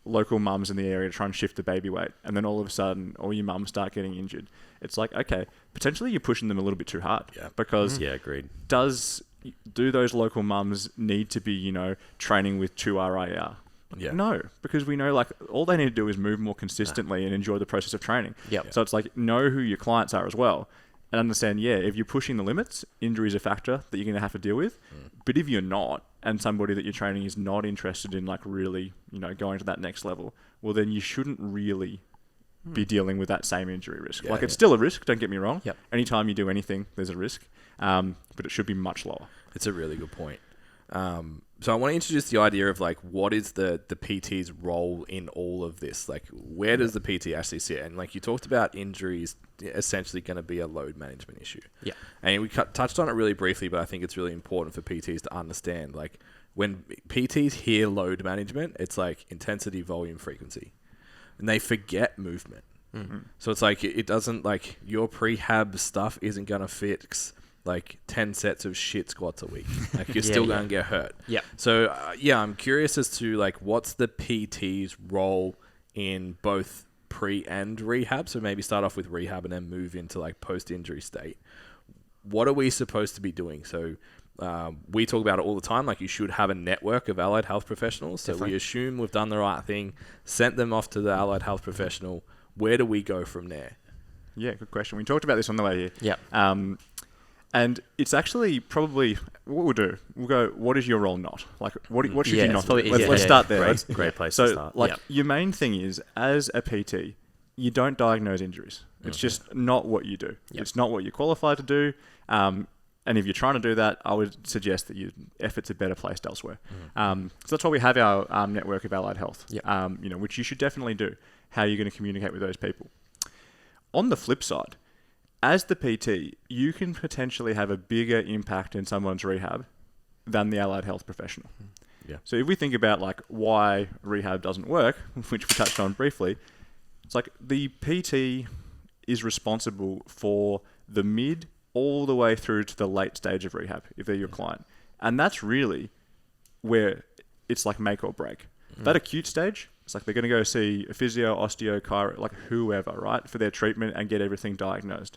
S3: local mums in the area to try and shift the baby weight, and then all of a sudden all your mums start getting injured, it's like, okay, potentially you're pushing them a little bit too hard. Because
S2: agreed.
S3: Do those local mums need to be, training with 2 RIR? No, because we know, like, all they need to do is move more consistently and enjoy the process of training. So it's like, know who your clients are as well, and understand, if you're pushing the limits, injury is a factor that you're going to have to deal with. But if you're not, and somebody that you're training is not interested in, like, really, going to that next level, well, then you shouldn't really be dealing with that same injury risk. It's still a risk, don't get me wrong. Anytime you do anything, there's a risk, but it should be much lower.
S1: It's a really good point. So I want to introduce the idea of, like, what is the PT's role in all of this? Like, where does the PT actually sit? And, like, you talked about injuries essentially going to be a load management issue. And we touched on it really briefly, but I think it's really important for PTs to understand, like, when PTs hear load management, it's like intensity, volume, frequency, and they forget movement. Mm-hmm. So it's like it doesn't, like, your prehab stuff isn't gonna fix like 10 sets of shit squats a week. Like, you're still gonna get hurt.
S4: Yeah.
S1: So I'm curious as to like what's the PT's role in both pre and rehab. So maybe start off with rehab and then move into like post-injury state. What are we supposed to be doing? So we talk about it all the time. Like, you should have a network of allied health professionals. So we assume we've done the right thing, sent them off to the allied health professional. Where do we go from there?
S3: Yeah, good question. We talked about this on the way here.
S4: Yeah.
S3: And it's actually probably what we'll do. We'll go, what is your role not? Like, what should you not do? Let's start there.
S2: Great place to start.
S3: Like, your main thing is, as a PT, you don't diagnose injuries. It's just not what you do. Yep. It's not what you're qualified to do. And if you're trying to do that, I would suggest that your efforts are better placed elsewhere. So that's why we have our network of allied health, which you should definitely do. How you're going to communicate with those people. On the flip side, as the PT, you can potentially have a bigger impact in someone's rehab than the allied health professional.
S1: Yeah.
S3: So if we think about like why rehab doesn't work, which we touched on briefly, it's like the PT is responsible for the mid all the way through to the late stage of rehab if they're your client. And that's really where it's like make or break. That acute stage, it's like they're going to go see a physio, osteo, chiro, like whoever, right, for their treatment and get everything diagnosed.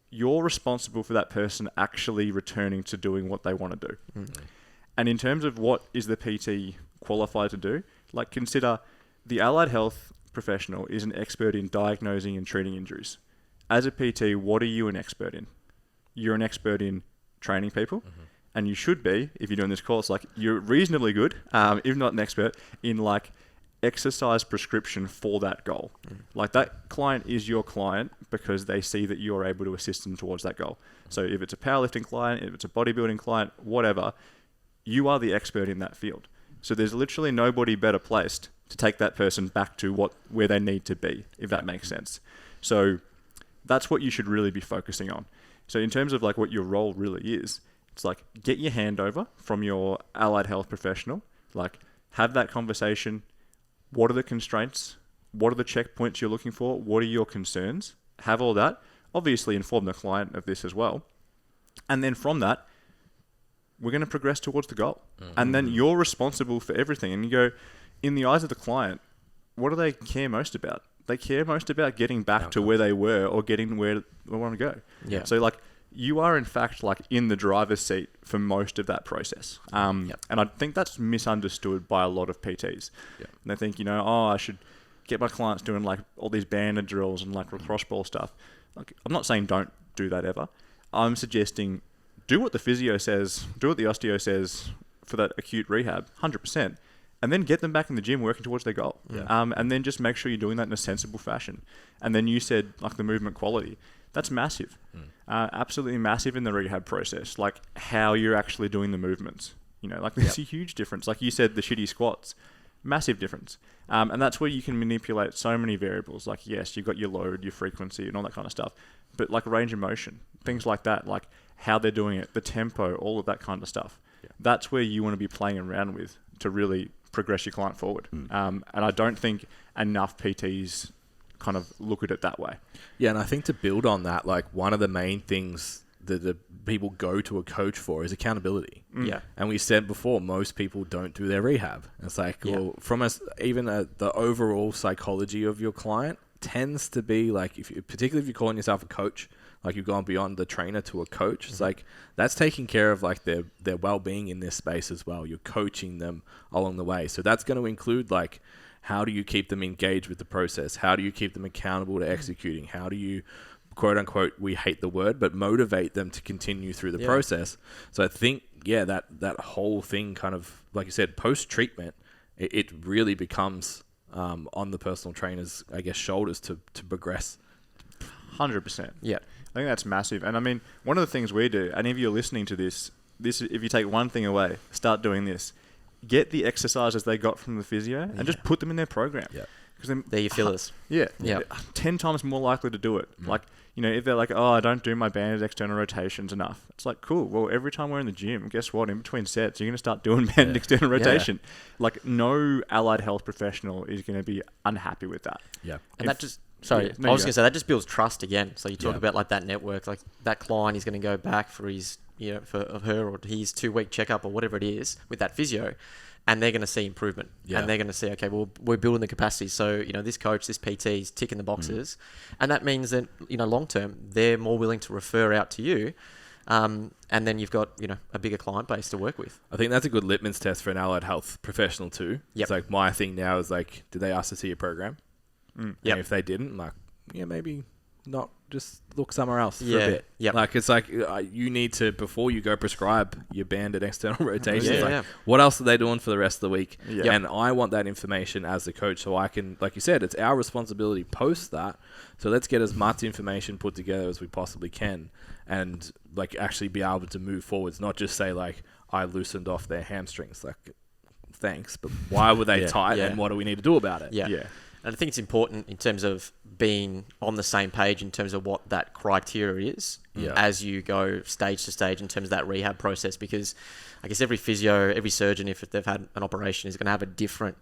S3: You're responsible for that person actually returning to doing what they want to do. And in terms of what is the PT qualified to do, like, consider the allied health professional is an expert in diagnosing and treating injuries. As a PT, what are you an expert in? You're an expert in training people. And you should be, if you're doing this course, like, you're reasonably good, if not an expert, in like exercise prescription for that goal. Like, that client is your client because they see that you're able to assist them towards that goal. So if it's a powerlifting client, if it's a bodybuilding client, whatever, you are the expert in that field. So there's literally nobody better placed to take that person back to where they need to be, if that makes sense. So that's what you should really be focusing on. So in terms of like what your role really is, it's like, get your handover from your allied health professional, like, have that conversation. What are the constraints? What are the checkpoints you're looking for? What are your concerns? Have all that. Obviously inform the client of this as well. And then from that, we're going to progress towards the goal. And then you're responsible for everything. And you go, in the eyes of the client, what do they care most about? They care most about getting back to where they were or getting where they want to go. Yeah. So like, you are in fact like in the driver's seat for most of that process. And I think that's misunderstood by a lot of PTs. And they think, I should get my clients doing like all these banded drills and like cross ball stuff. Like, I'm not saying don't do that ever. I'm suggesting do what the physio says, do what the osteo says for that acute rehab, 100%. And then get them back in the gym working towards their goal. And then just make sure you're doing that in a sensible fashion. And then you said like the movement quality. That's massive. Absolutely massive in the rehab process. Like, how you're actually doing the movements. Like, there's a huge difference. Like you said, the shitty squats, massive difference. And that's where you can manipulate so many variables. Like, yes, you've got your load, your frequency, and all that kind of stuff. But like range of motion, things like that, like how they're doing it, the tempo, all of that kind of stuff. That's where you want to be playing around with to really progress your client forward. And I don't think enough PTs kind of look at it that way.
S1: Yeah, and I think to build on that, like, one of the main things that the people go to a coach for is accountability. And we said before, most people don't do their rehab. It's like, well, from the overall psychology of your client tends to be like, particularly if you're calling yourself a coach, like you've gone beyond the trainer to a coach, it's like that's taking care of like their well-being in this space as well. You're coaching them along the way. So that's going to include like, how do you keep them engaged with the process? How do you keep them accountable to executing? How do you, quote unquote, we hate the word, but motivate them to continue through the process? So I think, that whole thing kind of, like you said, post-treatment, it really becomes on the personal trainer's, I guess, shoulders to progress.
S3: 100%.
S4: Yeah.
S3: I think that's massive. And I mean, one of the things we do, and if you're listening to this, if you take one thing away, start doing this. Get the exercises they got from the physio and just put them in their program. Because
S4: they're your fillers.
S3: Yeah. 10 times more likely to do it. Like, you know, if they're like, oh, I don't do my banded external rotations enough. It's like, cool. Well, every time we're in the gym, guess what? In between sets, you're going to start doing banded external rotation. Like, no allied health professional is going to be unhappy with that.
S1: Yeah.
S4: And that just... Sorry, I was going to say that just builds trust again. So you talk about like that network, like that client is going to go back for his, you know, for her or his 2-week checkup or whatever it is with that physio, and they're going to see improvement. And they're going to see, okay, well, we're building the capacity. So, you know, this coach, this PT is ticking the boxes, and that means that, you know, long term they're more willing to refer out to you. And then you've got, you know, a bigger client base to work with.
S1: I think that's a good litmus test for an allied health professional too.
S4: Yep.
S1: It's like my thing now is like, did they ask to see your program? And if they didn't, like, maybe not, just look somewhere else for a bit. Like, it's like, you need to, before you go prescribe your banded external rotations, what else are they doing for the rest of the week? And I want that information as the coach, so I can, like you said, it's our responsibility post that. So let's get as much information put together as we possibly can, and like actually be able to move forwards, not just say like, I loosened off their hamstrings. Like, thanks, but why were they tight, and what do we need to do about it?
S4: And I think it's important in terms of being on the same page in terms of what that criteria is as you go stage to stage in terms of that rehab process, because I guess every physio, every surgeon, if they've had an operation, is going to have a different,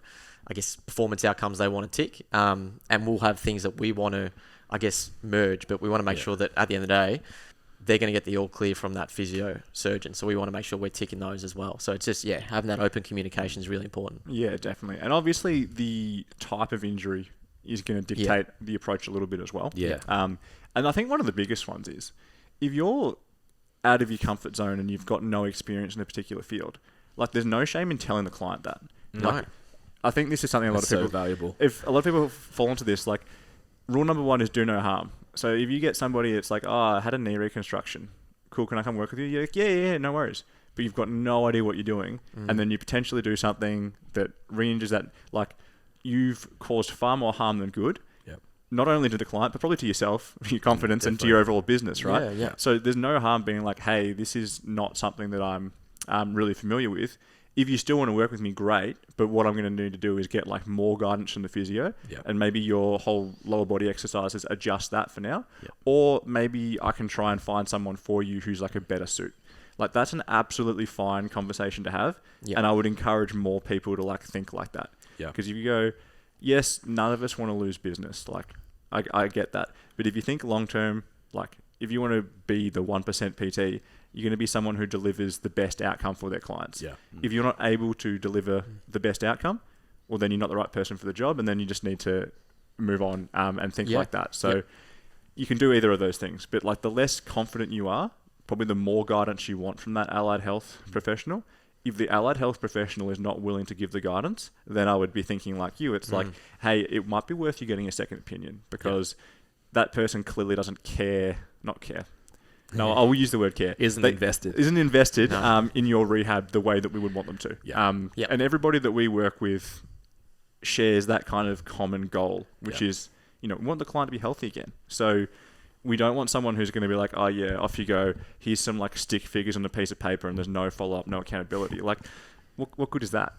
S4: I guess, performance outcomes they want to tick. And we'll have things that we want to, I guess, merge, but we want to make sure that at the end of the day, they're going to get the all clear from that physio surgeon. So we want to make sure we're ticking those as well. So it's just, having that open communication is really important.
S3: Yeah, definitely. And obviously the type of injury is going to dictate the approach a little bit as well. And I think one of the biggest ones is, if you're out of your comfort zone and you've got no experience in a particular field, like, there's no shame in telling the client that.
S4: No.
S3: Like, I think this is something a lot of people...
S1: so valuable.
S3: If a lot of people fall into this, like, rule number 1 is do no harm. So if you get somebody that's like, oh, I had a knee reconstruction. Cool, can I come work with you? You're like, yeah, no worries. But you've got no idea what you're doing. And then you potentially do something that re-injures that. Like, you've caused far more harm than good. Not only to the client, but probably to yourself, your confidence, and to your overall business, right? So there's no harm being like, hey, this is not something that I'm really familiar with. If you still want to work with me, great. But what I'm going to need to do is get like more guidance from the physio, and maybe your whole lower body exercises adjust that for now. Or maybe I can try and find someone for you who's like a better suit. Like, that's an absolutely fine conversation to have. And I would encourage more people to like think like that. Because if you go, yes, none of us want to lose business. Like, I get that. But if you think long term, like, if you want to be the 1% PT, you're going to be someone who delivers the best outcome for their clients. If you're not able to deliver the best outcome, well, then you're not the right person for the job, and then you just need to move on and think like that. So you can do either of those things. But like, the less confident you are, probably the more guidance you want from that allied health professional. If the allied health professional is not willing to give the guidance, then I would be thinking like you. It's like, hey, it might be worth you getting a second opinion, because that person clearly doesn't care. Not care. No, I will use the word care.
S1: Isn't invested
S3: in your rehab the way that we would want them to. And everybody that we work with shares that kind of common goal, which is, you know, we want the client to be healthy again. So we don't want someone who's going to be like, oh yeah, off you go. Here's some like stick figures on a piece of paper, and there's no follow-up, no accountability. Like, what good is that?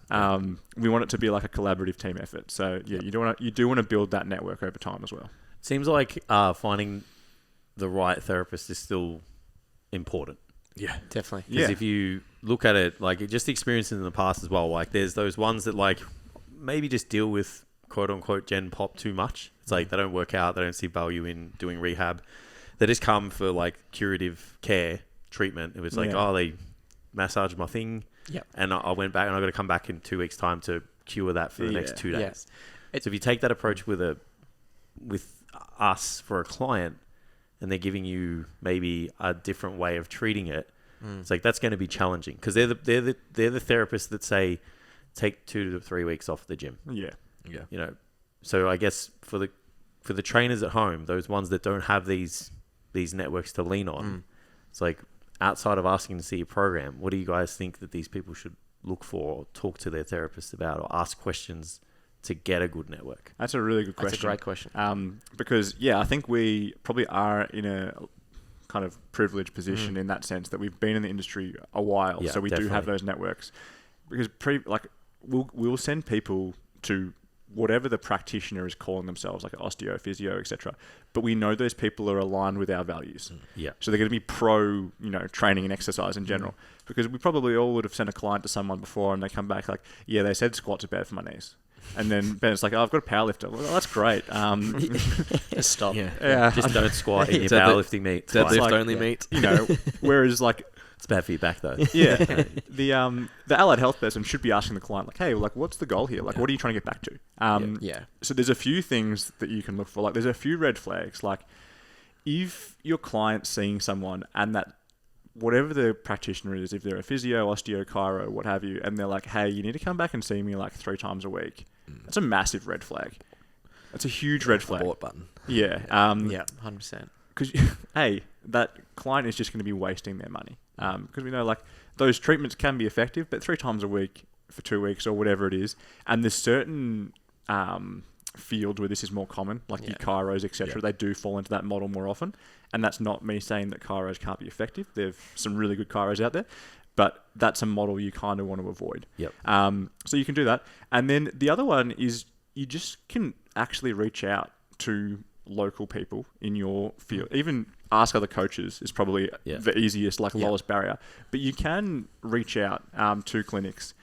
S3: We want it to be like a collaborative team effort. So yeah, you do want to build that network over time as well.
S2: Seems like finding the right therapist is still important.
S4: Yeah, definitely.
S2: Because if you look at it, like, just experiences in the past as well, like, there's those ones that like maybe just deal with quote unquote gen pop too much. It's like they don't work out, they don't see value in doing rehab. They just come for like curative care treatment. It was like, oh, they massaged my thing, and I went back, and I've got to come back in 2 weeks' time to cure that for the next 2 days. So if you take that approach with us for a client, and they're giving you maybe a different way of treating it, it's like, that's going to be challenging, because they're the therapists that say take 2 to 3 weeks off the gym. You know, so I guess for the trainers at home, those ones that don't have these networks to lean on, it's like, outside of asking to see your program, what do you guys think that these people should look for, or talk to their therapist about, or ask questions to get a good network?
S3: That's a really good question.
S4: That's a great question.
S3: Because I think we probably are in a kind of privileged position in that sense, that we've been in the industry a while, so we do have those networks. Because we'll send people to whatever the practitioner is calling themselves, like osteo, physio, etc. But we know those people are aligned with our values.
S2: Yeah.
S3: So they're going to be pro, training and exercise in general. Because we probably all would have sent a client to someone before and they come back like, yeah, they said squats are bad for my knees. And then Ben's like, oh, I've got a powerlifter. Well, that's great.
S4: Just stop.
S3: Yeah.
S2: Just don't squat in your powerlifting meet.
S1: Deadlift only meet.
S3: Whereas like,
S2: it's bad for your back though.
S3: yeah, the allied health person should be asking the client like, hey, like, what's the goal here? Like, what are you trying to get back to? So there's a few things that you can look for. Like, there's a few red flags. Like, if your client's seeing someone and that whatever the practitioner is, if they're a physio, osteo, chiro, what have you, and they're like, hey, you need to come back and see me like 3 times a week. That's a massive red flag. That's a huge red flag.
S1: Abort button.
S3: Yeah.
S4: 100%.
S3: Because, hey, that client is just going to be wasting their money. Because we know, like, those treatments can be effective, but 3 times a week for 2 weeks or whatever it is. And there's certain fields where this is more common, like your chiros, etc. They do fall into that model more often. And that's not me saying that chiros can't be effective. There's some really good chiros out there. But that's a model you kind of want to avoid.
S2: Yep.
S3: So you can do that. And then the other one is you just can actually reach out to local people in your field. Even ask other coaches is probably the easiest, lowest barrier. But you can reach out to clinics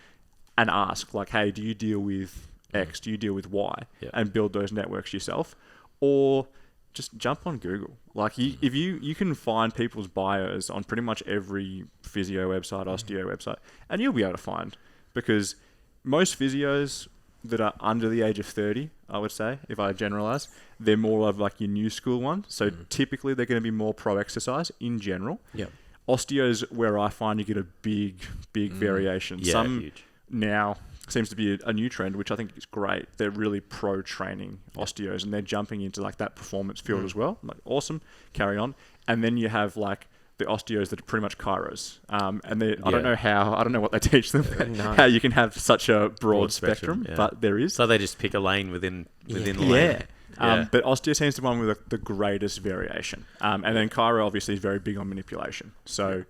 S3: and ask, like, hey, do you deal with X? Do you deal with Y? And build those networks yourself. Or just jump on Google. Like, if you can find people's bios on pretty much every physio website, osteo website, and you'll be able to find. Because most physios that are under the age of 30, I would say, if I generalize, they're more of like your new school ones. So typically they're going to be more pro exercise in general.
S4: Yep.
S3: Osteo's where I find you get a big variation.
S2: Yeah,
S3: Some
S2: huge.
S3: now seems to be a new trend, which I think is great. They're really pro training osteos and they're jumping into like that performance field as well. Like, awesome, carry on. And then you have like the osteos that are pretty much chiros. And I don't know what they teach them, how you can have such a broad spectrum, but there is.
S2: So they just pick a lane within the lane.
S3: But osteo seems to be one with the greatest variation. And then chiro obviously is very big on manipulation. So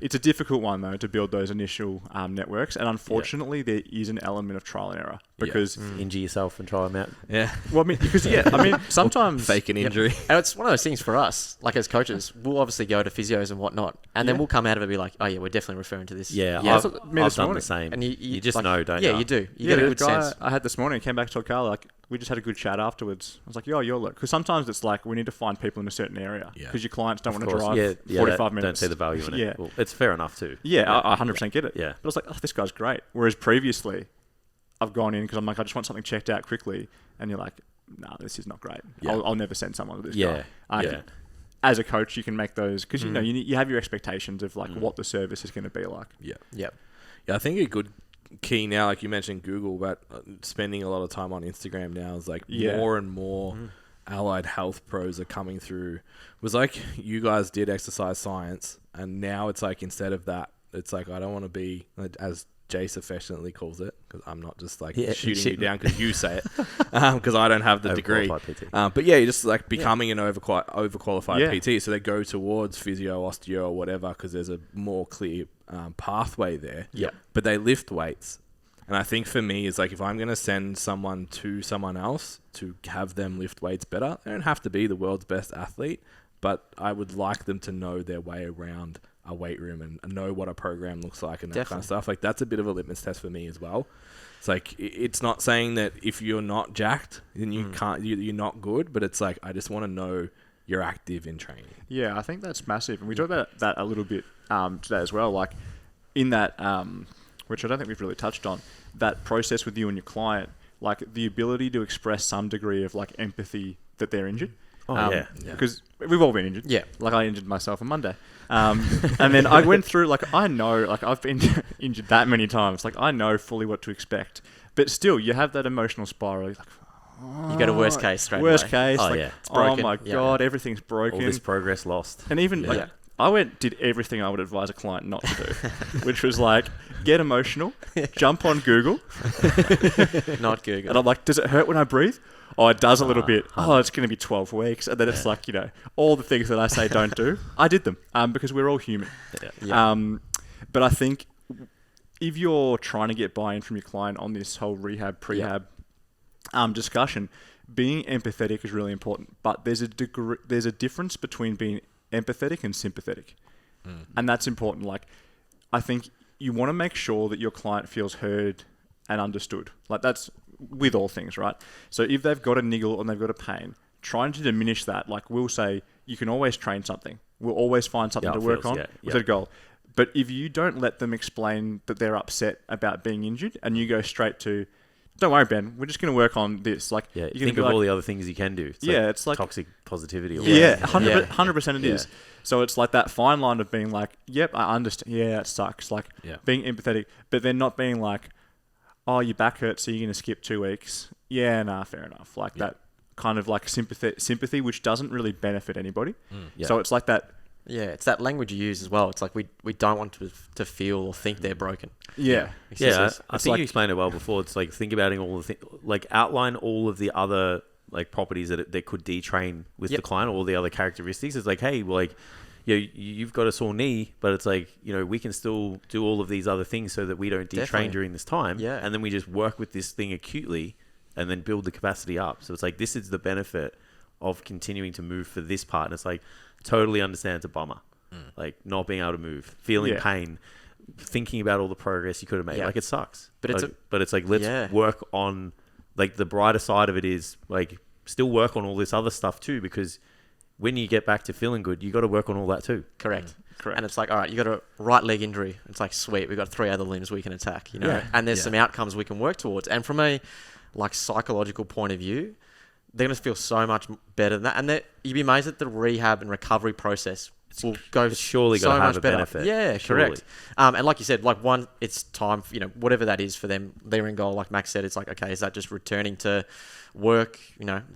S3: it's a difficult one though to build those initial networks. And unfortunately, there is an element of trial and error because
S2: injure yourself and try them out.
S1: Yeah.
S3: Well, sometimes
S1: fake an injury.
S4: And it's one of those things for us, like as coaches, we'll obviously go to physios and whatnot, and then we'll come out of it and be like, oh yeah, we're definitely referring to this.
S2: I've done the same.
S4: And you
S2: just
S4: like,
S2: know, don't you?
S4: Yeah, you do. You get a good sense.
S3: I had this morning, came back to Carl, like, we just had a good chat afterwards. I was like, you're look. Because sometimes it's like, we need to find people in a certain area. Because your clients don't want to drive 45 minutes.
S2: Don't see the value in it. Yeah. Well, it's fair enough too.
S3: I 100% get it.
S2: Yeah.
S3: But I was like, oh, this guy's great. Whereas previously, I've gone in because I'm like, I just want something checked out quickly. And you're like, nah, this is not great. I'll never send someone to this guy. As a coach, you can make those, because you have your expectations of like what the service is going to be like.
S1: Yeah, I think a good key now, like you mentioned Google, but spending a lot of time on Instagram now is like more and more allied health pros are coming through. It was like you guys did exercise science, and now it's like instead of that, it's like I don't want to be, as Jace affectionately calls it, because I'm not just like shooting you down because you say it, because I don't have the degree. But you're just like becoming an overqualified PT, so they go towards physio, osteo, or whatever, because there's a more clear pathway there. But they lift weights, and I think for me is like if I'm going to send someone to someone else to have them lift weights better, they don't have to be the world's best athlete, but I would like them to know their way around a weight room and know what a program looks like and that kind of stuff. Like that's a bit of a litmus test for me as well. It's like, it's not saying that if you're not jacked, then you can't, you're not good, but it's like, I just want to know you're active in training.
S3: Yeah, I think that's massive. And we talked about that a little bit today as well. Like in that, which I don't think we've really touched on, that process with you and your client, like the ability to express some degree of like empathy that they're injured. Because we've all been injured. Yeah. Like I injured myself on Monday. And then I went through, like, I know, like I've been injured that many times. Like I know fully what to expect. But still, you have that emotional spiral. You're like,
S4: you go to worst case straight
S3: worst
S4: away.
S3: Case. Like,
S4: it's broken.
S3: Oh my God, everything's broken.
S2: All this progress lost.
S3: And even like, I did everything I would advise a client not to do, which was like, get emotional, jump on Google.
S4: Not Google.
S3: And I'm like, does it hurt when I breathe? Oh, it does a little bit. Oh, it's going to be 12 weeks. And then it's like, all the things that I say don't do, I did them because we're all human. But I think if you're trying to get buy-in from your client on this whole rehab, prehab discussion, being empathetic is really important, but there's a difference between being empathetic and sympathetic. And that's important. Like, I think you want to make sure that your client feels heard and understood. Like, that's with all things, right? So if they've got a niggle and they've got a pain, trying to diminish that, like we'll say, you can always train something. We'll always find something to work on with a goal. But if you don't let them explain that they're upset about being injured and you go straight to, don't worry, Ben, we're just going to work on this. Like,
S2: you think of all the other things you can do.
S3: It's like
S2: toxic positivity. Or
S3: 100% it is. So it's like that fine line of being like, yep, I understand. Yeah, it sucks. Like being empathetic, but then not being like, oh, your back hurts, so you're going to skip 2 weeks. Yeah, nah, fair enough. Like that kind of like sympathy, which doesn't really benefit anybody. So it's like that.
S4: Yeah, it's that language you use as well. It's like we don't want to feel or think they're broken.
S3: Yeah.
S2: I think you explained it well before. It's like think about all the like outline all of the other like properties that could detrain with the client, all the other characteristics. It's like, hey, well, like, you've got a sore knee, but it's like, we can still do all of these other things so that we don't detrain during this time. Yeah. And then we just work with this thing acutely and then build the capacity up. So it's like, this is the benefit of continuing to move for this part. And it's like, totally understand it's a bummer. Like not being able to move, feeling pain, thinking about all the progress you could have made. Like it sucks. But it's like, let's work on like the brighter side of it is like still work on all this other stuff too, because when you get back to feeling good, you got to work on all that too.
S4: Correct. And it's like, all right, you got a right leg injury. It's like, sweet, we've got 3 other limbs we can attack, and there's some outcomes we can work towards. And from a like psychological point of view, they're going to feel so much better than that. And you'd be amazed at the rehab and recovery process will go
S2: surely
S4: so
S2: have
S4: much
S2: a
S4: better.
S2: Benefit.
S4: Yeah,
S2: surely.
S4: Correct. And like you said, like one, it's time, whatever that is for them, their end goal, like Max said, it's like, okay, is that just returning to work,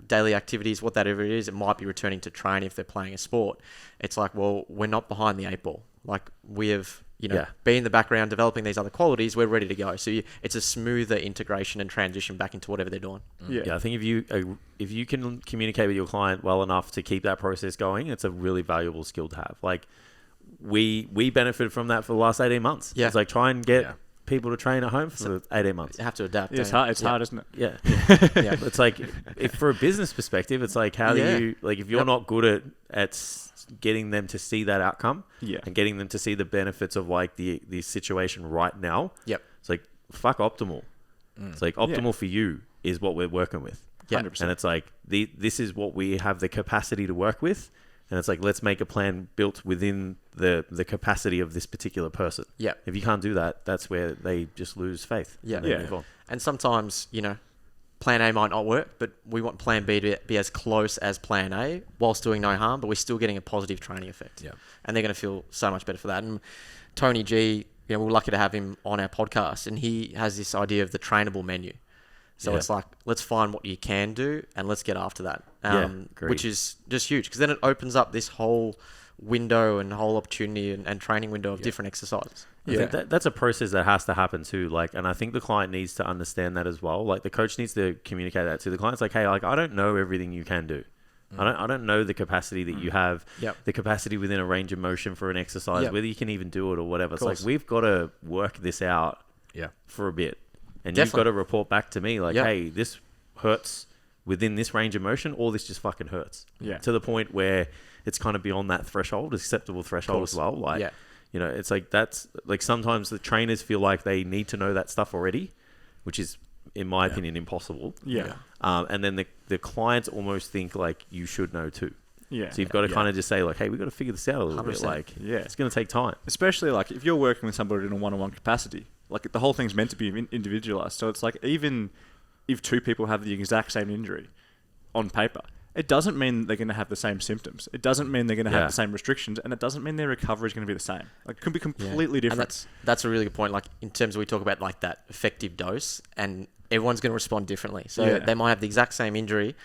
S4: daily activities, whatever it is? It might be returning to training if they're playing a sport. It's like, well, we're not behind the 8 ball. Like we have, be in the background, developing these other qualities, we're ready to go. So it's a smoother integration and transition back into whatever they're doing.
S2: I think if you can communicate with your client well enough to keep that process going, it's a really valuable skill to have. Like we benefited from that for the last 18 months. Yeah. It's like try and get people to train at home for 18 months.
S4: You have to adapt.
S3: It's hard. It's hard, isn't it?
S2: Yeah. It's like if for a business perspective, it's like how do you like if you're not good at getting them to see that outcome and getting them to see the benefits of like the situation right now. It's like fuck optimal. It's like optimal for you is what we're working with.
S3: 100%.
S2: And it's like this is what we have the capacity to work with. And it's like, let's make a plan built within the capacity of this particular person. If you can't do that, that's where they just lose faith.
S4: And sometimes, plan A might not work, but we want plan B to be as close as plan A whilst doing no harm, but we're still getting a positive training effect. And they're going to feel so much better for that. And Tony G, we're lucky to have him on our podcast, and he has this idea of the trainable menu. So it's like, let's find what you can do and let's get after that, which is just huge, because then it opens up this whole window and whole opportunity and training window of different exercises.
S2: I think that's a process that has to happen too. Like, and I think the client needs to understand that as well. Like the coach needs to communicate that to the client. It's like, hey, like I don't know everything you can do. I don't know the capacity that you have, the capacity within a range of motion for an exercise, whether you can even do it or whatever. It's like, we've got to work this out for a bit. And you've got to report back to me like, hey, this hurts within this range of motion, or this just fucking hurts. To the point where it's kind of beyond that threshold, acceptable threshold as well. Like, it's like that's like sometimes the trainers feel like they need to know that stuff already, which is, in my opinion, impossible. And then the clients almost think like you should know too. So you've got to kind of just say like, hey, we've got to figure this out a little 100%. Bit. Like, it's going to take time.
S3: Especially like if you're working with somebody in a one-on-one capacity, like the whole thing's meant to be individualized. So it's like even if 2 people have the exact same injury on paper, it doesn't mean they're going to have the same symptoms. It doesn't mean they're going to have the same restrictions, and it doesn't mean their recovery is going to be the same. Like, it could be completely different.
S4: And that's a really good point. Like in terms of we talk about like that effective dose, and everyone's going to respond differently. So they might have the exact same injury,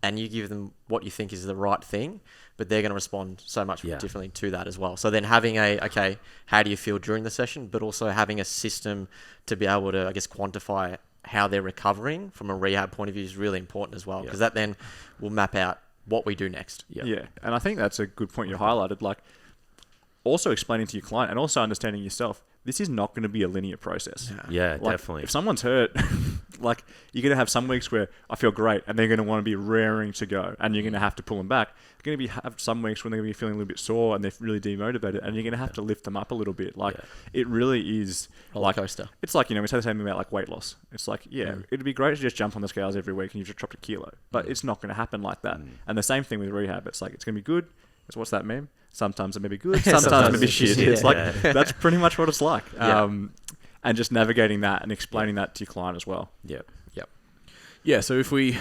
S4: and you give them what you think is the right thing, but they're going to respond so much differently to that as well. So then having how do you feel during the session, but also having a system to be able to, I guess, quantify how they're recovering from a rehab point of view is really important as well, because that then will map out what we do next.
S3: And I think that's a good point you highlighted. Like, also explaining to your client and also understanding yourself, this is not going to be a linear process.
S2: Yeah,
S3: like,
S2: definitely.
S3: If someone's hurt, like you're going to have some weeks where I feel great and they're going to want to be raring to go and you're going to have to pull them back. You're going to have some weeks when they're going to be feeling a little bit sore and they're really demotivated and you're going to have to lift them up a little bit. Like it really is
S4: roller coaster.
S3: It's like, we say the same thing about like weight loss. It's like, it'd be great to just jump on the scales every week and you've just dropped a kilo, but it's not going to happen like that. And the same thing with rehab. It's like, it's going to be good. So what's that meme? Sometimes it may be good, sometimes it may be shit. It's like, that's pretty much what it's like. And just navigating that and explaining that to your client as well.
S1: Yep. Yeah. So if we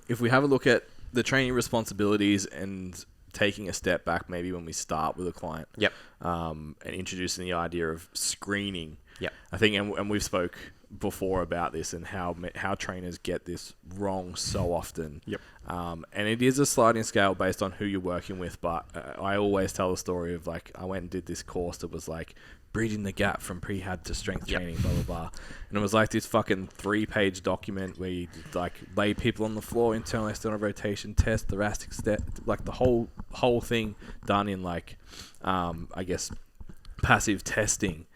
S1: have a look at the training responsibilities and taking a step back, maybe when we start with a client, and introducing the idea of screening. I think, and we've spoke before about this and how trainers get this wrong so often. And it is a sliding scale based on who you're working with. But I always tell the story of like, I went and did this course that was like bridging the gap from prehab to strength training, blah, blah, blah. And it was like this fucking 3-page document where you like lay people on the floor, internal, external rotation, test, thoracic step, like the whole thing done in like, I guess, passive testing.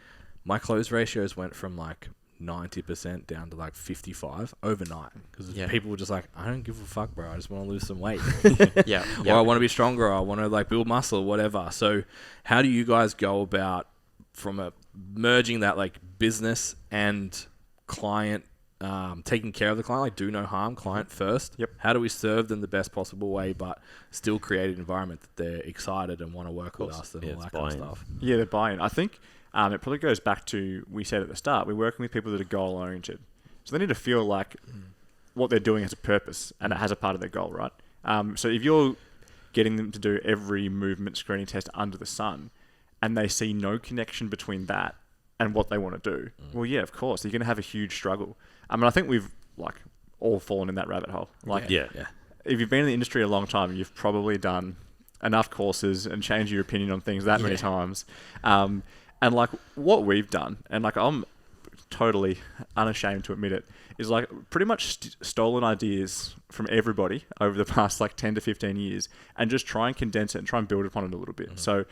S1: My close ratios went from like 90% down to like 55 overnight because people were just like, I don't give a fuck, bro. I just want to lose some weight. Or I want to be stronger. Or I want to like build muscle, whatever. So how do you guys go about from merging that like business and client, taking care of the client, like do no harm, client first? How do we serve them the best possible way, but still create an environment that they're excited and want to work with us and all that kind of stuff?
S3: Yeah, they're buying. I think it probably goes back to, we said at the start, we're working with people that are goal-oriented. So they need to feel like what they're doing has a purpose and it has a part of their goal, right? So if you're getting them to do every movement screening test under the sun and they see no connection between that and what they want to do, well, yeah, of course, you're going to have a huge struggle. I mean, I think we've like all fallen in that rabbit hole. Like, if you've been in the industry a long time, you've probably done enough courses and changed your opinion on things that many times. And like what we've done, and like I'm totally unashamed to admit it, is like pretty much stolen ideas from everybody over the past like 10 to 15 years and just try and condense it and try and build upon it a little bit. So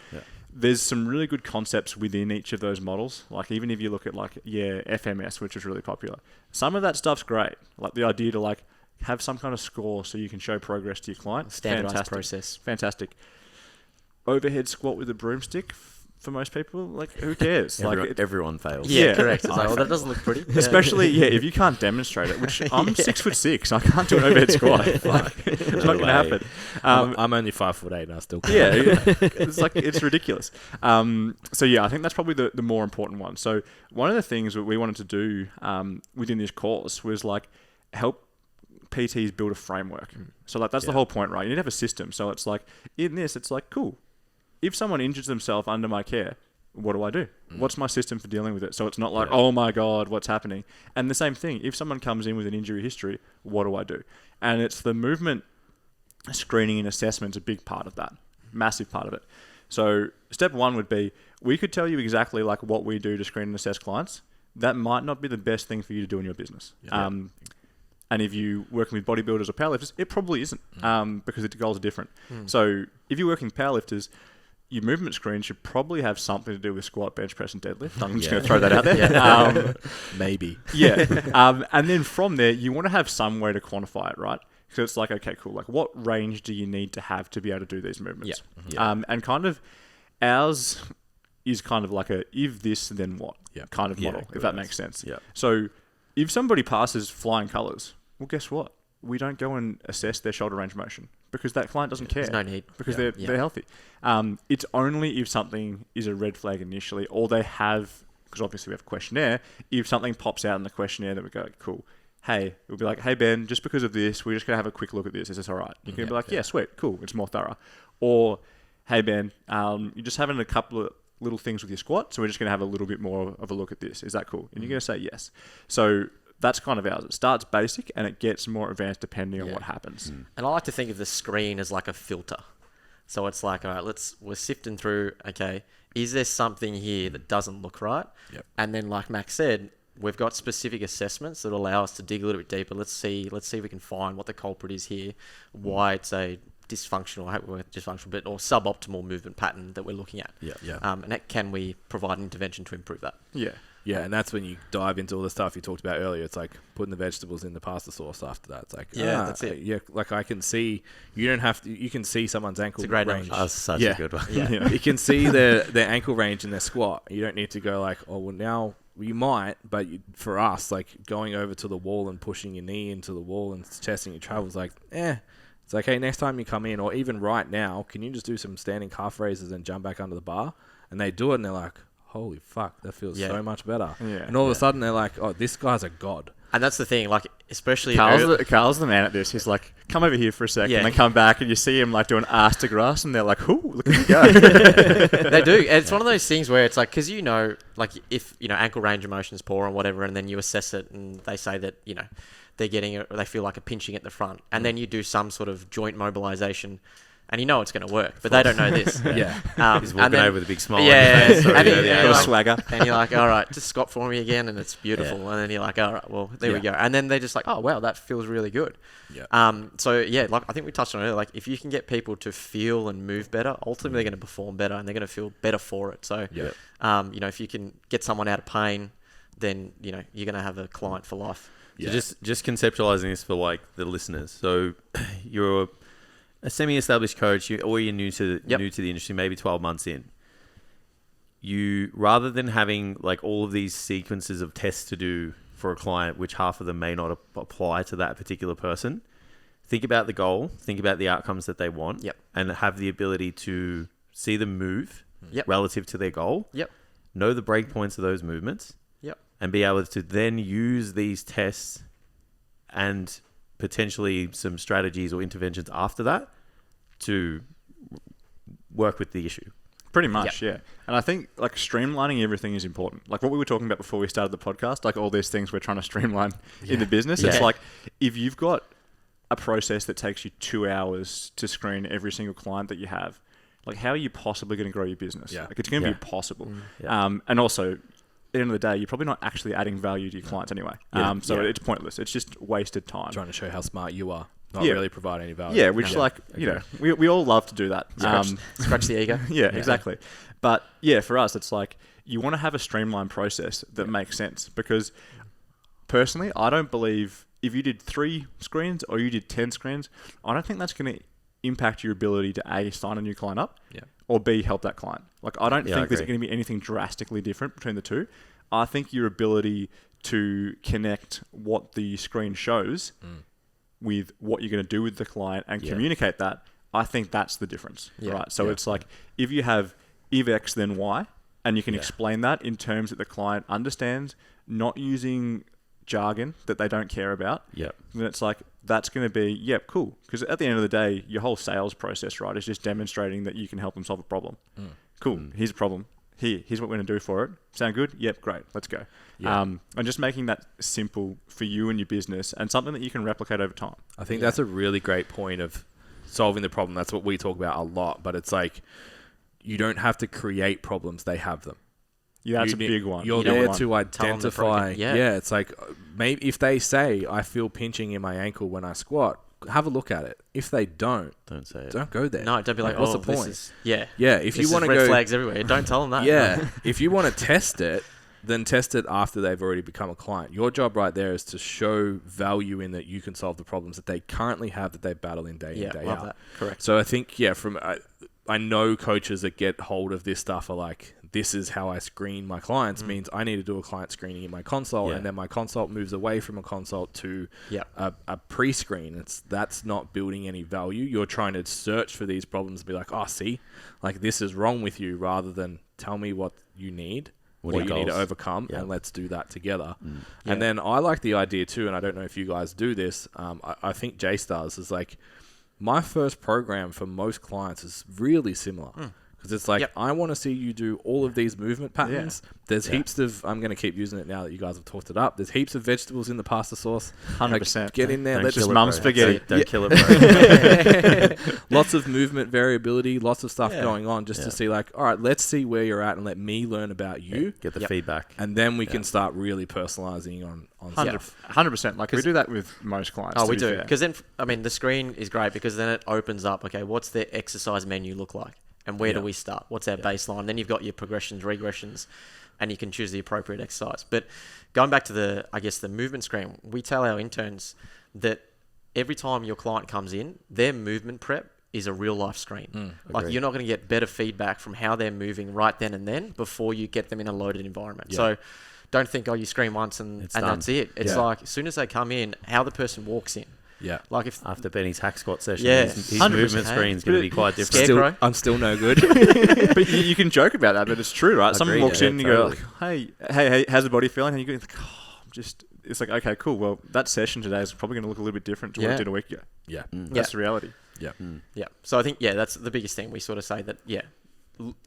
S3: there's some really good concepts within each of those models. Like even if you look at like, FMS, which is really popular, some of that stuff's great. Like the idea to like have some kind of score so you can show progress to your client.
S4: Standardized process.
S3: Fantastic. Overhead squat with a broomstick. For most people, like who cares?
S2: Everyone fails.
S4: Yeah, correct. It's like, well, that doesn't look pretty.
S3: Especially, if you can't demonstrate it, which I'm 6'6", I can't do an overhead squat. It's not going to happen.
S1: I'm only 5'8" and I still can't.
S3: It's like, it's ridiculous. So I think that's probably the more important one. So one of the things that we wanted to do within this course was like help PTs build a framework. So like that's the whole point, right? You need to have a system. So it's like in this, it's like cool. If someone injures themselves under my care, what do I do? What's my system for dealing with it? So it's not like, oh my God, what's happening? And the same thing, if someone comes in with an injury history, what do I do? And it's the movement screening and assessment is a big part of that, massive part of it. So step one would be, we could tell you exactly like what we do to screen and assess clients. That might not be the best thing for you to do in your business. And if you're working with bodybuilders or powerlifters, it probably isn't because the goals are different. So if you're working with powerlifters, your movement screen should probably have something to do with squat, bench press, and deadlift. I'm just going to throw that out there.
S1: Maybe.
S3: And then from there, you want to have some way to quantify it, right? So it's like, okay, cool. Like, what range do you need to have to be able to do these movements? And kind of ours is kind of like a if this, then what kind of model, if that makes sense. So if somebody passes flying colours, well, guess what? We don't go and assess their shoulder range of motion because that client doesn't care.
S4: There's no need.
S3: Because they're healthy. It's only if something is a red flag initially or they have, because obviously we have a questionnaire, if something pops out in the questionnaire that we go, cool, hey, we'll be like, hey, Ben, just because of this, we're just going to have a quick look at this. Is this all right? You can be like, yeah, sweet, cool, it's more thorough. Or, hey, Ben, you're just having a couple of little things with your squat, so we're just going to have a little bit more of a look at this. Is that cool? And you're going to say yes. So that's kind of ours. It starts basic and it gets more advanced depending on what happens.
S4: And I like to think of the screen as like a filter. So it's like, all right, we're sifting through, okay, is there something here that doesn't look right? And then like Max said, we've got specific assessments that allow us to dig a little bit deeper. Let's see if we can find what the culprit is here, why it's a dysfunctional, but or suboptimal movement pattern that we're looking at. And can we provide an intervention to improve that?
S1: Yeah, and that's when you dive into all the stuff you talked about earlier. It's like putting the vegetables in the pasta sauce after that. It's like,
S4: that's it.
S1: Yeah, like I can see, you don't have to, you can see someone's ankle
S4: it's a great
S1: range.
S2: That's such a good one.
S1: You can see their ankle range in their squat. You don't need to go like, oh, well, now you might, but for us, like going over to the wall and pushing your knee into the wall and testing your travels, like, It's like, hey, next time you come in, or even right now, can you just do some standing calf raises and jump back under the bar? And they do it, and they're like, holy fuck, that feels so much better. And all of a sudden, they're like, oh, this guy's a god.
S4: And that's the thing, like, especially...
S3: Carl's the man at this. He's like, come over here for a second, and then come back, and you see him, like, doing ass to grass, and they're like, ooh, look at you go.
S4: They do. And it's one of those things where it's like, because like, if, ankle range of motion is poor or whatever, and then you assess it, and they say that, they're getting it, or they feel like a pinching at the front, and then you do some sort of joint mobilization, and it's going to work, but they don't know this.
S2: He's walking over with a big smile.
S4: And
S3: swagger.
S4: And you're like, all right, just squat for me again, and it's beautiful. And then you're like, all right, well, there we go. And then they're just like, oh wow, that feels really good. Like I think we touched on it earlier, like if you can get people to feel and move better, ultimately they're going to perform better, and they're going to feel better for it. So if you can get someone out of pain, then you're going to have a client for life.
S2: So just conceptualizing this for like the listeners. So you're a semi-established coach, or you're new to the industry, maybe 12 months in. You, rather than having like all of these sequences of tests to do for a client, which half of them may not apply to that particular person, think about the goal, think about the outcomes that they want, and have the ability to see them move relative to their goal. Know the breakpoints of those movements. And be able to then use these tests and potentially some strategies or interventions after that to work with the issue.
S3: Pretty much, yeah. And I think like streamlining everything is important. Like what we were talking about before we started the podcast, like all these things we're trying to streamline in the business. It's like if you've got a process that takes you 2 hours to screen every single client that you have, like how are you possibly going to grow your business? Like it's going to be impossible. And also, at the end of the day, you're probably not actually adding value to your clients anyway. So it's pointless. It's just wasted time.
S1: Trying to show how smart you are. Not really provide any value.
S3: Yeah, which we all love to do that.
S4: Scratch the ego.
S3: Exactly. But for us, it's like you want to have a streamlined process that makes sense, because personally, I don't believe if you did 3 screens or you did 10 screens, I don't think that's going to impact your ability to A, sign a new client up, or B, help that client. Like, I don't think there's going to be anything drastically different between the two. I think your ability to connect what the screen shows with what you're going to do with the client and communicate that, I think that's the difference, right? So it's like, if you have if X, then Y, and you can explain that in terms that the client understands, not using jargon that they don't care about, then it's like, that's going to be, cool. Because at the end of the day, your whole sales process, right, is just demonstrating that you can help them solve a problem. Cool. Here's a problem. Here's what we're going to do for it. Sound good? Yep, great. Let's go. And just making that simple for you and your business, and something that you can replicate over time.
S1: I think that's a really great point of solving the problem. That's what we talk about a lot, but it's like, you don't have to create problems. They have them.
S3: Yeah, that's a big one.
S1: You're there to identify. It's like, maybe if they say, I feel pinching in my ankle when I squat, have a look at it. If they don't say it. Don't go there.
S4: No, don't be like,
S1: what's the point? If you want to go,
S4: red flags everywhere. Don't tell them that.
S1: If you want to test it, then test it after they've already become a client. Your job right there is to show value in that you can solve the problems that they currently have, that they battle in day in, day out.
S4: That. Correct.
S1: So I think, I know coaches that get hold of this stuff are like, this is how I screen my clients, means I need to do a client screening in my consult, and then my consult moves away from a consult to a pre-screen. That's not building any value. You're trying to search for these problems and be like, oh, see, like this is wrong with you, rather than tell me what you need, what you need to overcome, and let's do that together. And then I like the idea too, and I don't know if you guys do this, I think Jace does, is like, my first program for most clients is really similar. Because Because it's like, I want to see you do all of these movement patterns. There's heaps of, I'm going to keep using it now that you guys have talked it up. There's heaps of vegetables in the pasta sauce.
S3: 100%.
S1: Like, get in there.
S2: Don't
S1: Let's
S3: just mum spaghetti.
S2: Don't kill it, bro.
S1: Lots of movement variability, lots of stuff going on just to see like, all right, let's see where you're at and let me learn about you.
S2: Get the feedback.
S1: And then we can start really personalizing on stuff.
S3: 100%. Like we do that with most clients.
S4: Oh, we do. Because then, I mean, the screen is great because then it opens up, okay, what's their exercise menu look like? And where do we start? What's our baseline? Then you've got your progressions, regressions, and you can choose the appropriate exercise. But going back to the movement screen, we tell our interns that every time your client comes in, their movement prep is a real life screen. Like you're not going to get better feedback from how they're moving right then and then before you get them in a loaded environment. So don't think, you screen once and that's it. It's like as soon as they come in, how the person walks in.
S1: Yeah.
S2: Like if after Benny's hack squat session, his movement screen is going to be quite different.
S1: I'm still no good.
S3: But you can joke about that, but it's true, right? Someone walks in and you go, like, hey, how's the body feeling? And you go, like, it's like, okay, cool. Well, that session today is probably going to look a little bit different to what it did a week ago.
S1: Yeah.
S3: That's the reality.
S1: Yeah.
S4: Yeah. So I think, that's the biggest thing. We sort of say that,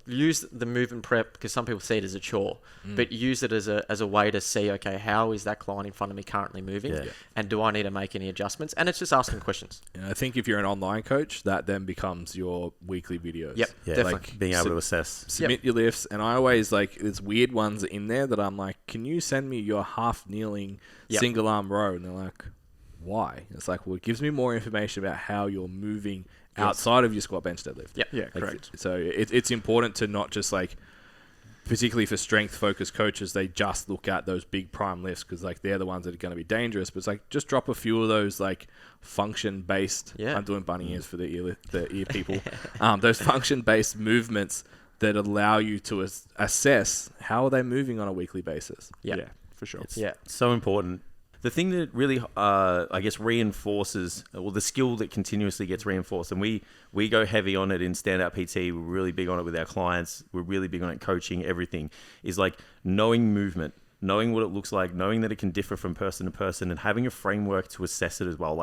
S4: use the movement prep because some people see it as a chore, but use it as a way to see, okay, how is that client in front of me currently moving, and do I need to make any adjustments? And it's just asking questions.
S1: And I think if you're an online coach, that then becomes your weekly videos.
S4: Yep, definitely.
S2: Like being able to assess.
S1: Submit your lifts, and I always there's weird ones in there that I'm like, can you send me your half kneeling single arm row? And they're like, why? It's like, well, it gives me more information about how you're moving outside of your squat, bench, deadlift.
S3: Correct.
S1: So it's important to not just particularly for strength focused coaches, they just look at those big prime lifts because they're the ones that are going to be dangerous. But it's just drop a few of those function based. I'm doing bunny ears for the ear people. Those function based movements that allow you to assess how are they moving on a weekly basis.
S3: Yeah, for sure.
S2: It's so important. The thing that really, I guess, reinforces, or the skill that continuously gets reinforced, and we go heavy on it in Standout PT, we're really big on it with our clients, we're really big on it coaching, everything, is knowing movement, knowing what it looks like, knowing that it can differ from person to person, and having a framework to assess it as well.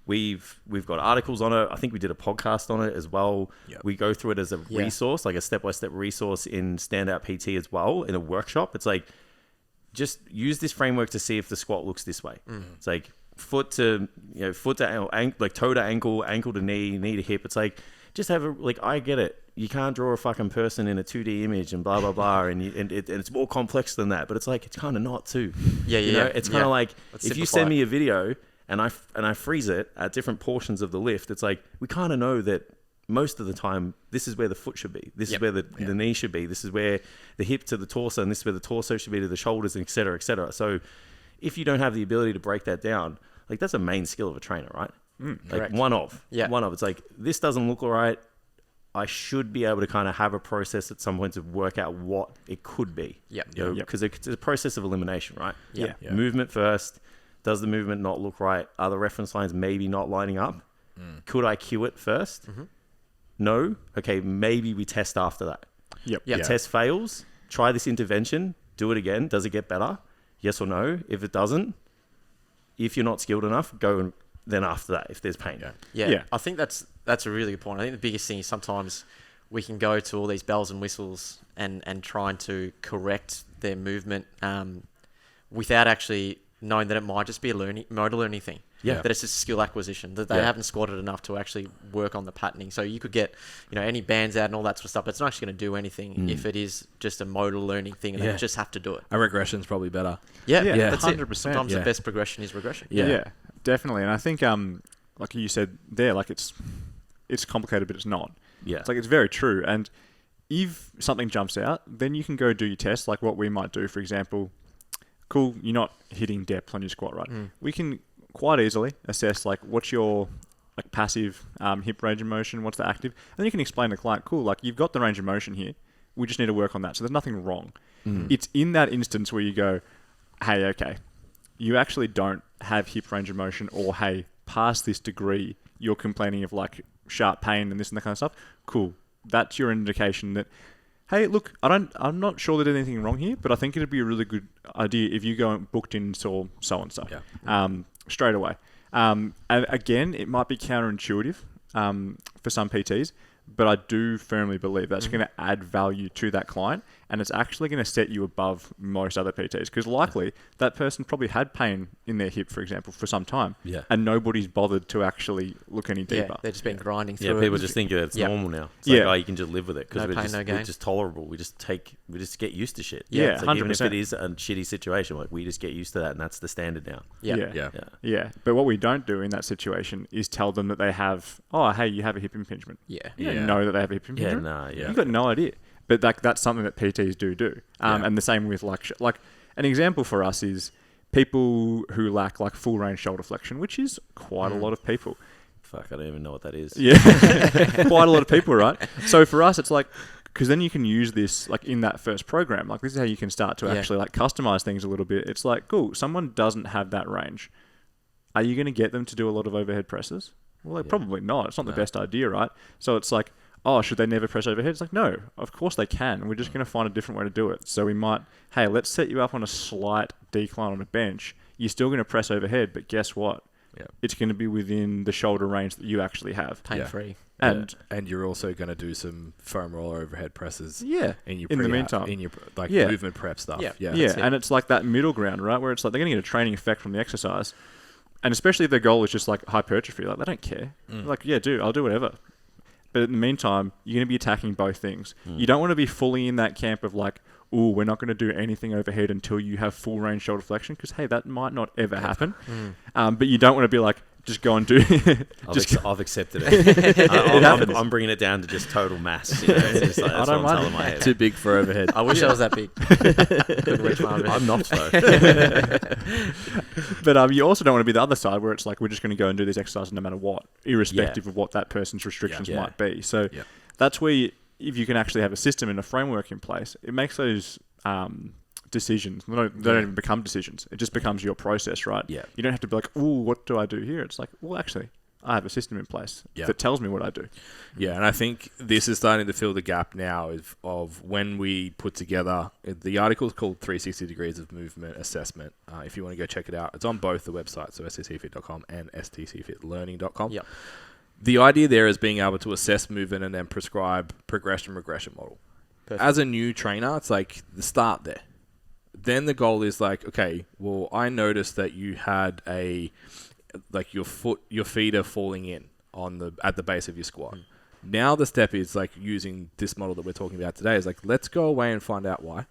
S2: We've got articles on it. I think we did a podcast on it as well. Yep. We go through it as a resource, a step-by-step resource in Standout PT as well, in a workshop. It's just use this framework to see if the squat looks this way. It's foot to toe to ankle, ankle to knee, knee to hip. It's just have I get it. You can't draw a fucking person in a 2D image and blah blah blah, and it's more complex than that. But it's it's kind of not too. It's kind of if you send me a video and I freeze it at different portions of the lift, it's we kind of know that. Most of the time, this is where the foot should be. This is where the knee should be. This is where the hip to the torso, and this is where the torso should be to the shoulders, and et cetera, et cetera. So if you don't have the ability to break that down, that's a main skill of a trainer, right? One of. It's this doesn't look all right. I should be able to kind of have a process at some point to work out what it could be. Because it's a process of elimination, right? Movement first. Does the movement not look right? Are the reference lines maybe not lining up? Could I cue it first? No? Okay, maybe we test after that. Test fails, try this intervention, do it again. Does it get better? Yes or no? If it doesn't, if you're not skilled enough, go and then after that if there's pain.
S4: I think that's a really good point. I think the biggest thing is sometimes we can go to all these bells and whistles and trying to correct their movement without actually knowing that it might just be a motor learning thing. That it's just skill acquisition, that they haven't squatted enough to actually work on the patterning. So you could get, any bands out and all that sort of stuff, but it's not actually going to do anything if it is just a motor learning thing and they just have to do it.
S1: A regression's probably better.
S4: That's
S3: 100%.
S4: Sometimes the best progression is regression.
S3: Yeah, definitely. And I think, like you said there, it's complicated, but it's not. It's very true. And if something jumps out, then you can go do your test, like what we might do, for example. Cool, you're not hitting depth on your squat, right? We can quite easily assess what's your passive hip range of motion, what's the active, and then you can explain to the client, cool, you've got the range of motion here, we just need to work on that. So there's nothing wrong. It's in that instance where you go, hey, okay, you actually don't have hip range of motion, or hey, past this degree, you're complaining of sharp pain and this and that kind of stuff. Cool, that's your indication that, hey, look, I'm not sure that there's anything wrong here, but I think it'd be a really good idea if you go and booked in so and so straight away. And again, it might be counterintuitive for some PTs, but I do firmly believe that's going to add value to that client, and it's actually going to set you above most other PTs, because likely that person probably had pain in their hip, for example, for some time, and nobody's bothered to actually look any deeper.
S4: Yeah, they've just been grinding through it.
S2: Yeah, people just think that it's normal now. It's like, oh, you can just live with it because we're just tolerable. We just get used to shit.
S3: Yeah,
S2: it's
S3: 100%.
S2: Even if it is a shitty situation, like we just get used to that, and that's the standard now.
S3: Yeah. But what we don't do in that situation is tell them that they have, oh, hey, you have a hip impingement. You don't know that they have a hip impingement. You've got no idea. But that's something that PTs do. And the same with like an example for us is people who lack like full range shoulder flexion, which is quite a lot of people.
S2: Fuck, I don't even know what that is.
S3: Yeah, quite a lot of people, right? So for us, it's like, because then you can use this like in that first program. Like this is how you can start to actually like customize things a little bit. It's like, cool, someone doesn't have that range. Are you going to get them to do a lot of overhead presses? Well, probably not. It's not the best idea, right? So it's like, oh, should they never press overhead? It's like, no, of course they can. We're just going to find a different way to do it. So we might, hey, let's set you up on a slight decline on a bench. You're still going to press overhead, but guess what? It's going to be within the shoulder range that you actually have.
S4: Pain-free.
S1: And you're also going to do some foam roller overhead presses
S3: in the meantime.
S1: In your movement prep stuff.
S3: And it's like that middle ground, right? Where it's like they're going to get a training effect from the exercise. And especially if their goal is just like hypertrophy, like they don't care. Like, yeah, dude, I'll do whatever. But in the meantime, you're going to be attacking both things. You don't want to be fully in that camp of like, oh, we're not going to do anything overhead until you have full range shoulder flexion, because, hey, that might not ever happen. But you don't want to be like, just go and do
S2: I've accepted it. I'm bringing it down to just total mass. You know? It's just like, that's I don't mind. My head.
S1: Too big for overhead.
S4: I wish I was that big. Couldn't reach my overhead.
S2: I'm not though.
S3: But you also don't want to be the other side where it's like, we're just going to go and do these exercises no matter what, irrespective of what that person's restrictions might be. So that's where if you can actually have a system and a framework in place, it makes those decisions. They don't even become decisions. It just becomes your process, right?
S2: Yeah.
S3: You don't have to be like, ooh, what do I do here? It's like, well, actually, I have a system in place that tells me what I do.
S1: Yeah, and I think this is starting to fill the gap now of when we put together, the article is called 360 Degrees of Movement Assessment. If you want to go check it out, it's on both the websites, so STCfit.com and STCfitlearning.com.
S4: Yep.
S1: The idea there is being able to assess movement and then prescribe progression-regression model. Perfect. As a new trainer, it's like the start there. Then the goal is like, okay, well, I noticed that you had your feet are falling in at the base of your squat. Now the step is like using this model that we're talking about today is like, let's go away and find out why.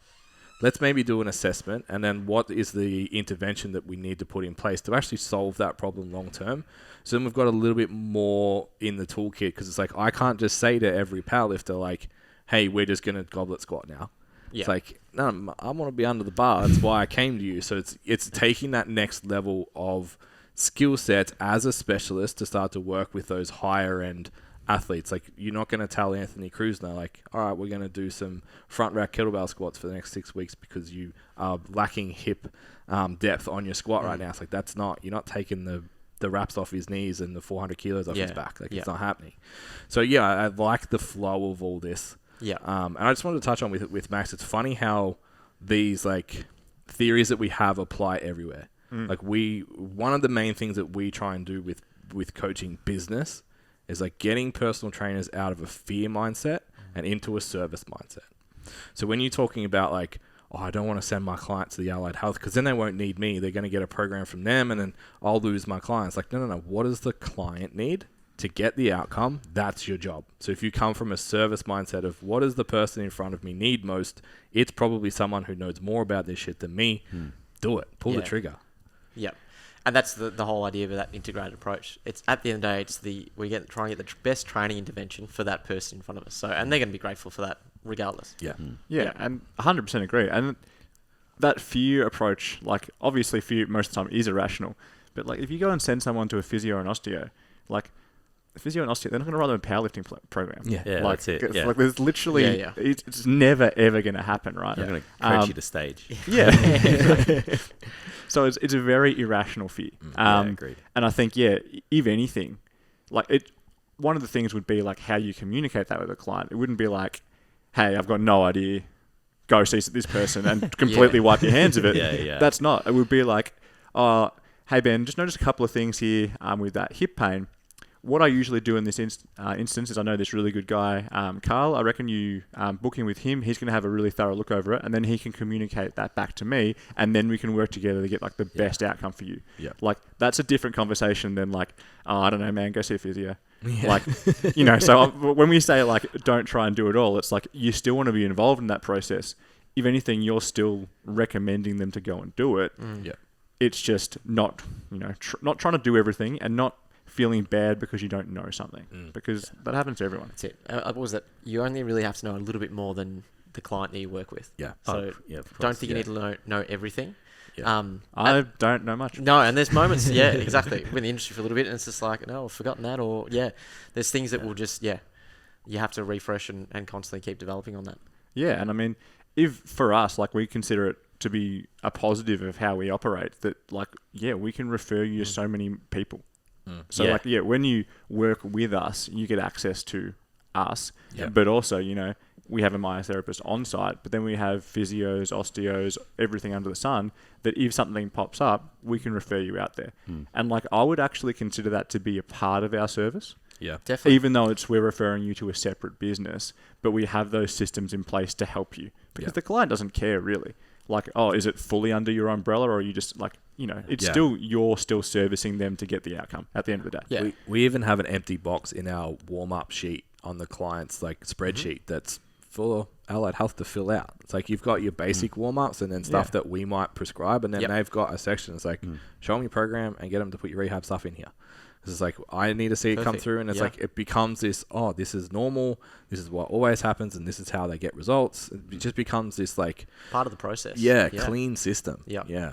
S1: Let's maybe do an assessment, and then what is the intervention that we need to put in place to actually solve that problem long term. So then we've got a little bit more in the toolkit, because it's like, I can't just say to every powerlifter like, hey, we're just going to goblet squat now. It's like, no, I want to be under the bar. That's why I came to you. So it's taking that next level of skill sets as a specialist to start to work with those higher end athletes. Like, you're not going to tell Anthony Krusner like, all right, we're going to do some front rack kettlebell squats for the next 6 weeks because you are lacking hip depth on your squat right now. It's like, you're not taking the wraps off his knees and the 400 kilos off his back. Like, it's not happening. So I like the flow of all this. Yeah. And I just wanted to touch on with Max. It's funny how these like theories that we have apply everywhere. Like one of the main things that we try and do with coaching business is like getting personal trainers out of a fear mindset and into a service mindset. So when you're talking about like, oh, I don't want to send my client to the allied health because then they won't need me. They're going to get a program from them and then I'll lose my clients. Like, no. What does the client need to get the outcome? That's your job. So if you come from a service mindset of what does the person in front of me need most, it's probably someone who knows more about this shit than me. Do it. Pull the trigger.
S4: Yep. And that's the whole idea of that integrated approach. It's at the end of the day, it's trying to get the best training intervention for that person in front of us. So, and they're going to be grateful for that regardless.
S3: Yeah, and 100% agree. And that fear approach, like obviously fear most of the time is irrational, but like if you go and send someone to a physio or an osteo, like the physio and osteo, they're not going to run a powerlifting program.
S2: Like, that's it.
S3: Like there's literally, it's never ever going to happen, right?
S2: They're going to coach you to stage.
S3: So it's a very irrational fear.
S2: Agreed.
S3: And I think, if anything, like one of the things would be like how you communicate that with a client. It wouldn't be like, hey, I've got no idea, go see this person and completely wipe your hands of it. That's not. It would be like, hey Ben, just notice a couple of things here with that hip pain. what I usually do in this instance is I know this really good guy, Karl. I reckon you book in with him. He's going to have a really thorough look over it, and then he can communicate that back to me, and then we can work together to get like the best outcome for you.
S1: Yeah.
S3: Like that's a different conversation than like, oh, I don't know, man, go see a physio. Yeah. Like, you know, so when we say like, don't try and do it all, it's like you still want to be involved in that process. If anything, you're still recommending them to go and do it.
S1: Yeah.
S3: It's just not, you know, not trying to do everything and not feeling bad because you don't know something, because that happens to everyone.
S4: That's it. What was that? You only really have to know a little bit more than the client that you work with.
S1: Yeah.
S4: So don't think you need to know everything.
S1: Yeah.
S3: I don't know much.
S4: No, and there's moments, yeah, exactly. We're in the industry for a little bit, and it's just like, no, I've forgotten that, or there's things that will just, you have to refresh and constantly keep developing on that.
S3: Yeah, and I mean, if for us, like we consider it to be a positive of how we operate, that like, we can refer you to so many people. So like, when you work with us, you get access to us, but also, you know, we have a myotherapist on site, but then we have physios, osteos, everything under the sun, that if something pops up, we can refer you out there. And like, I would actually consider that to be a part of our service.
S1: Yeah,
S4: definitely.
S3: Even though we're referring you to a separate business, but we have those systems in place to help you, because the client doesn't care really. Like, oh, is it fully under your umbrella, or are you just like, you know, it's still, you're still servicing them to get the outcome at the end of the day.
S4: Yeah.
S1: We even have an empty box in our warm-up sheet on the client's like spreadsheet that's for Allied Health to fill out. It's like you've got your basic warm-ups and then stuff that we might prescribe, and then they've got a section that's like, show them your program and get them to put your rehab stuff in here. It's like, I need to see it come through, and it's like, it becomes this, oh, this is normal, this is what always happens, and this is how they get results. It just becomes this like
S4: part of the process.
S1: Clean system.
S3: Yeah,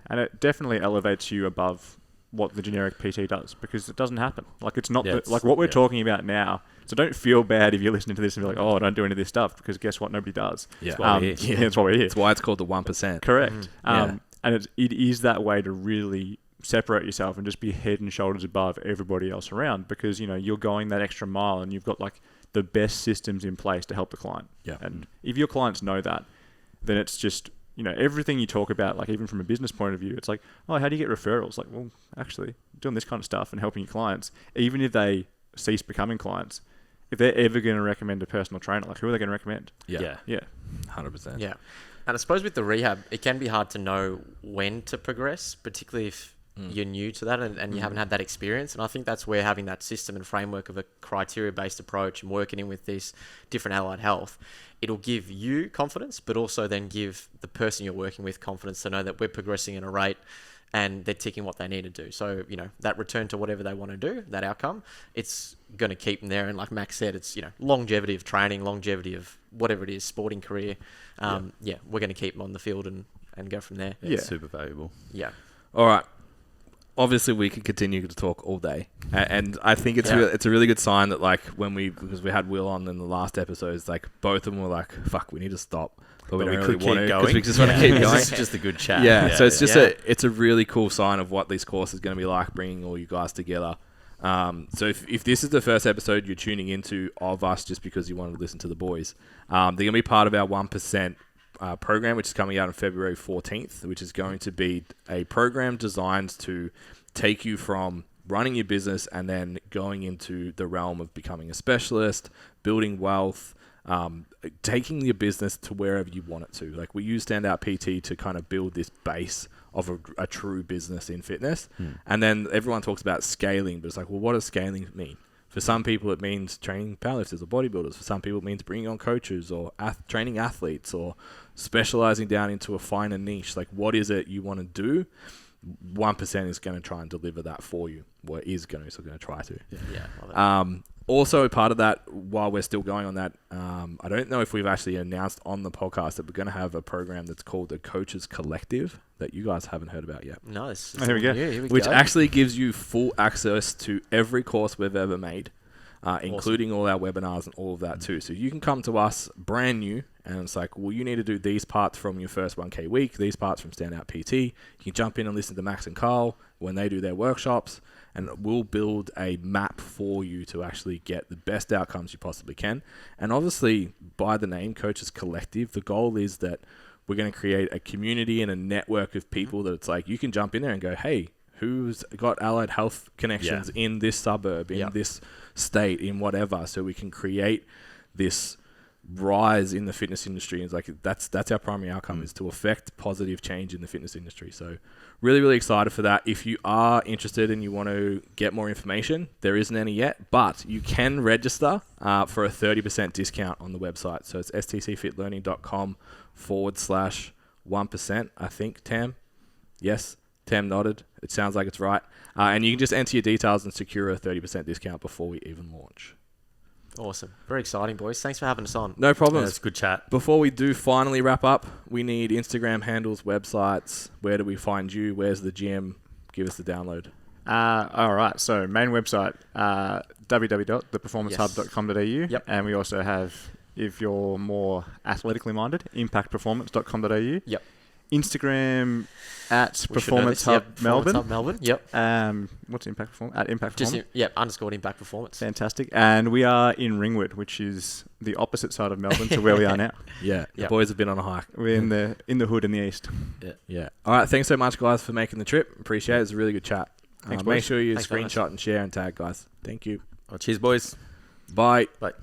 S3: and it definitely elevates you above what the generic PT does, because it doesn't happen. Like, it's not like what we're talking about now. So don't feel bad if you're listening to this and be like, oh, don't do any of this stuff, because guess what? Nobody does.
S1: That's
S3: why we're here. That's why we're here.
S1: That's why it's called the 1%.
S3: Correct. And it is that way to really separate yourself and just be head and shoulders above everybody else around, because, you know, you're going that extra mile and you've got like the best systems in place to help the client.
S1: Yeah.
S3: And if your clients know that, then it's just, you know, everything you talk about, like even from a business point of view, it's like, oh, how do you get referrals? Like, well, actually doing this kind of stuff and helping your clients, even if they cease becoming clients, if they're ever going to recommend a personal trainer, like who are they going to recommend?
S1: Yeah.
S3: 100%.
S4: Yeah. And I suppose with the rehab, it can be hard to know when to progress, particularly if you're new to that and you haven't had that experience. And I think that's where having that system and framework of a criteria-based approach and working in with this different allied health, it'll give you confidence, but also then give the person you're working with confidence to know that we're progressing at a rate and they're ticking what they need to do. So, you know, that return to whatever they want to do, that outcome, it's going to keep them there. And like Max said, it's, you know, longevity of training, longevity of whatever it is, sporting career. We're going to keep them on the field and go from there.
S2: Yeah, it's super valuable.
S4: Yeah.
S1: All right. Obviously, we could continue to talk all day, and I think it's a really good sign that, like, because we had Will on in the last episodes, like both of them were like, "Fuck, we need to stop," but we don't really want to because we just want to keep going.
S2: It's just a good chat.
S1: Yeah, so it's just it's a really cool sign of what this course is going to be like, bringing all you guys together. So if this is the first episode you're tuning into of us just because you wanted to listen to the boys, they're going to be part of our 1%. Program, which is coming out on February 14th, which is going to be a program designed to take you from running your business and then going into the realm of becoming a specialist, building wealth, taking your business to wherever you want it to. Like, we use Standout PT to kind of build this base of a true business in fitness. And then everyone talks about scaling, but it's like, well, what does scaling mean? For some people, it means training powerlifters or bodybuilders. For some people, it means bringing on coaches or training athletes or specializing down into a finer niche. Like, what is it you want to do? 1% is going to try and deliver that for you. Well, is going to try to. Also, part of that, while we're still going on that, I don't know if we've actually announced on the podcast that we're going to have a program that's called the Coaches Collective that you guys haven't heard about yet.
S4: No,
S3: here we go.
S1: Which actually gives you full access to every course we've ever made, including all our webinars and all of that too. So you can come to us brand new, and it's like, well, you need to do these parts from your first 1K week, these parts from Standout PT. You can jump in and listen to Max and Karl when they do their workshops, and we'll build a map for you to actually get the best outcomes you possibly can. And obviously, by the name Coaches Collective, the goal is that we're going to create a community and a network of people that it's like, you can jump in there and go, hey, who's got allied health connections in this suburb, in this state, in whatever, so we can create this rise in the fitness industry. It's like that's our primary outcome, is to affect positive change in the fitness industry. So really, really excited for that. If you are interested and you want to get more information, there isn't any yet, but you can register for a 30% discount on the website. So it's stcfitlearning.com/1%, I think, Tam. Yes, Tam nodded. It sounds like it's right. And you can just enter your details and secure a 30% discount before we even launch.
S4: Awesome. Very exciting, boys. Thanks for having us on.
S1: No problem.
S2: It's a good chat.
S1: Before we do finally wrap up, we need Instagram handles, websites. Where do we find you? Where's the gym? Give us the download.
S3: All right. So main website, www.theperformancehub.com.au.
S4: Yep.
S3: And we also have, if you're more athletically minded, impactperformance.com.au.
S4: Yep.
S3: Instagram at Performance Hub Melbourne.
S4: Performance Hub Melbourne. Yep.
S3: What's Impact Performance? At Impact
S4: Just
S3: Performance.
S4: _. Impact Performance.
S3: Fantastic. And we are in Ringwood, which is the opposite side of Melbourne to where we are now.
S1: The boys have been on a hike.
S3: We're in the hood in the east.
S1: Yeah. All right. Thanks so much, guys, for making the trip. Appreciate it. It's a really good chat.
S3: Thanks,
S1: make
S3: boys.
S1: sure you
S4: Thanks,
S1: screenshot and share and tag, guys. Thank you.
S2: Cheers, boys.
S1: Bye.
S2: Bye.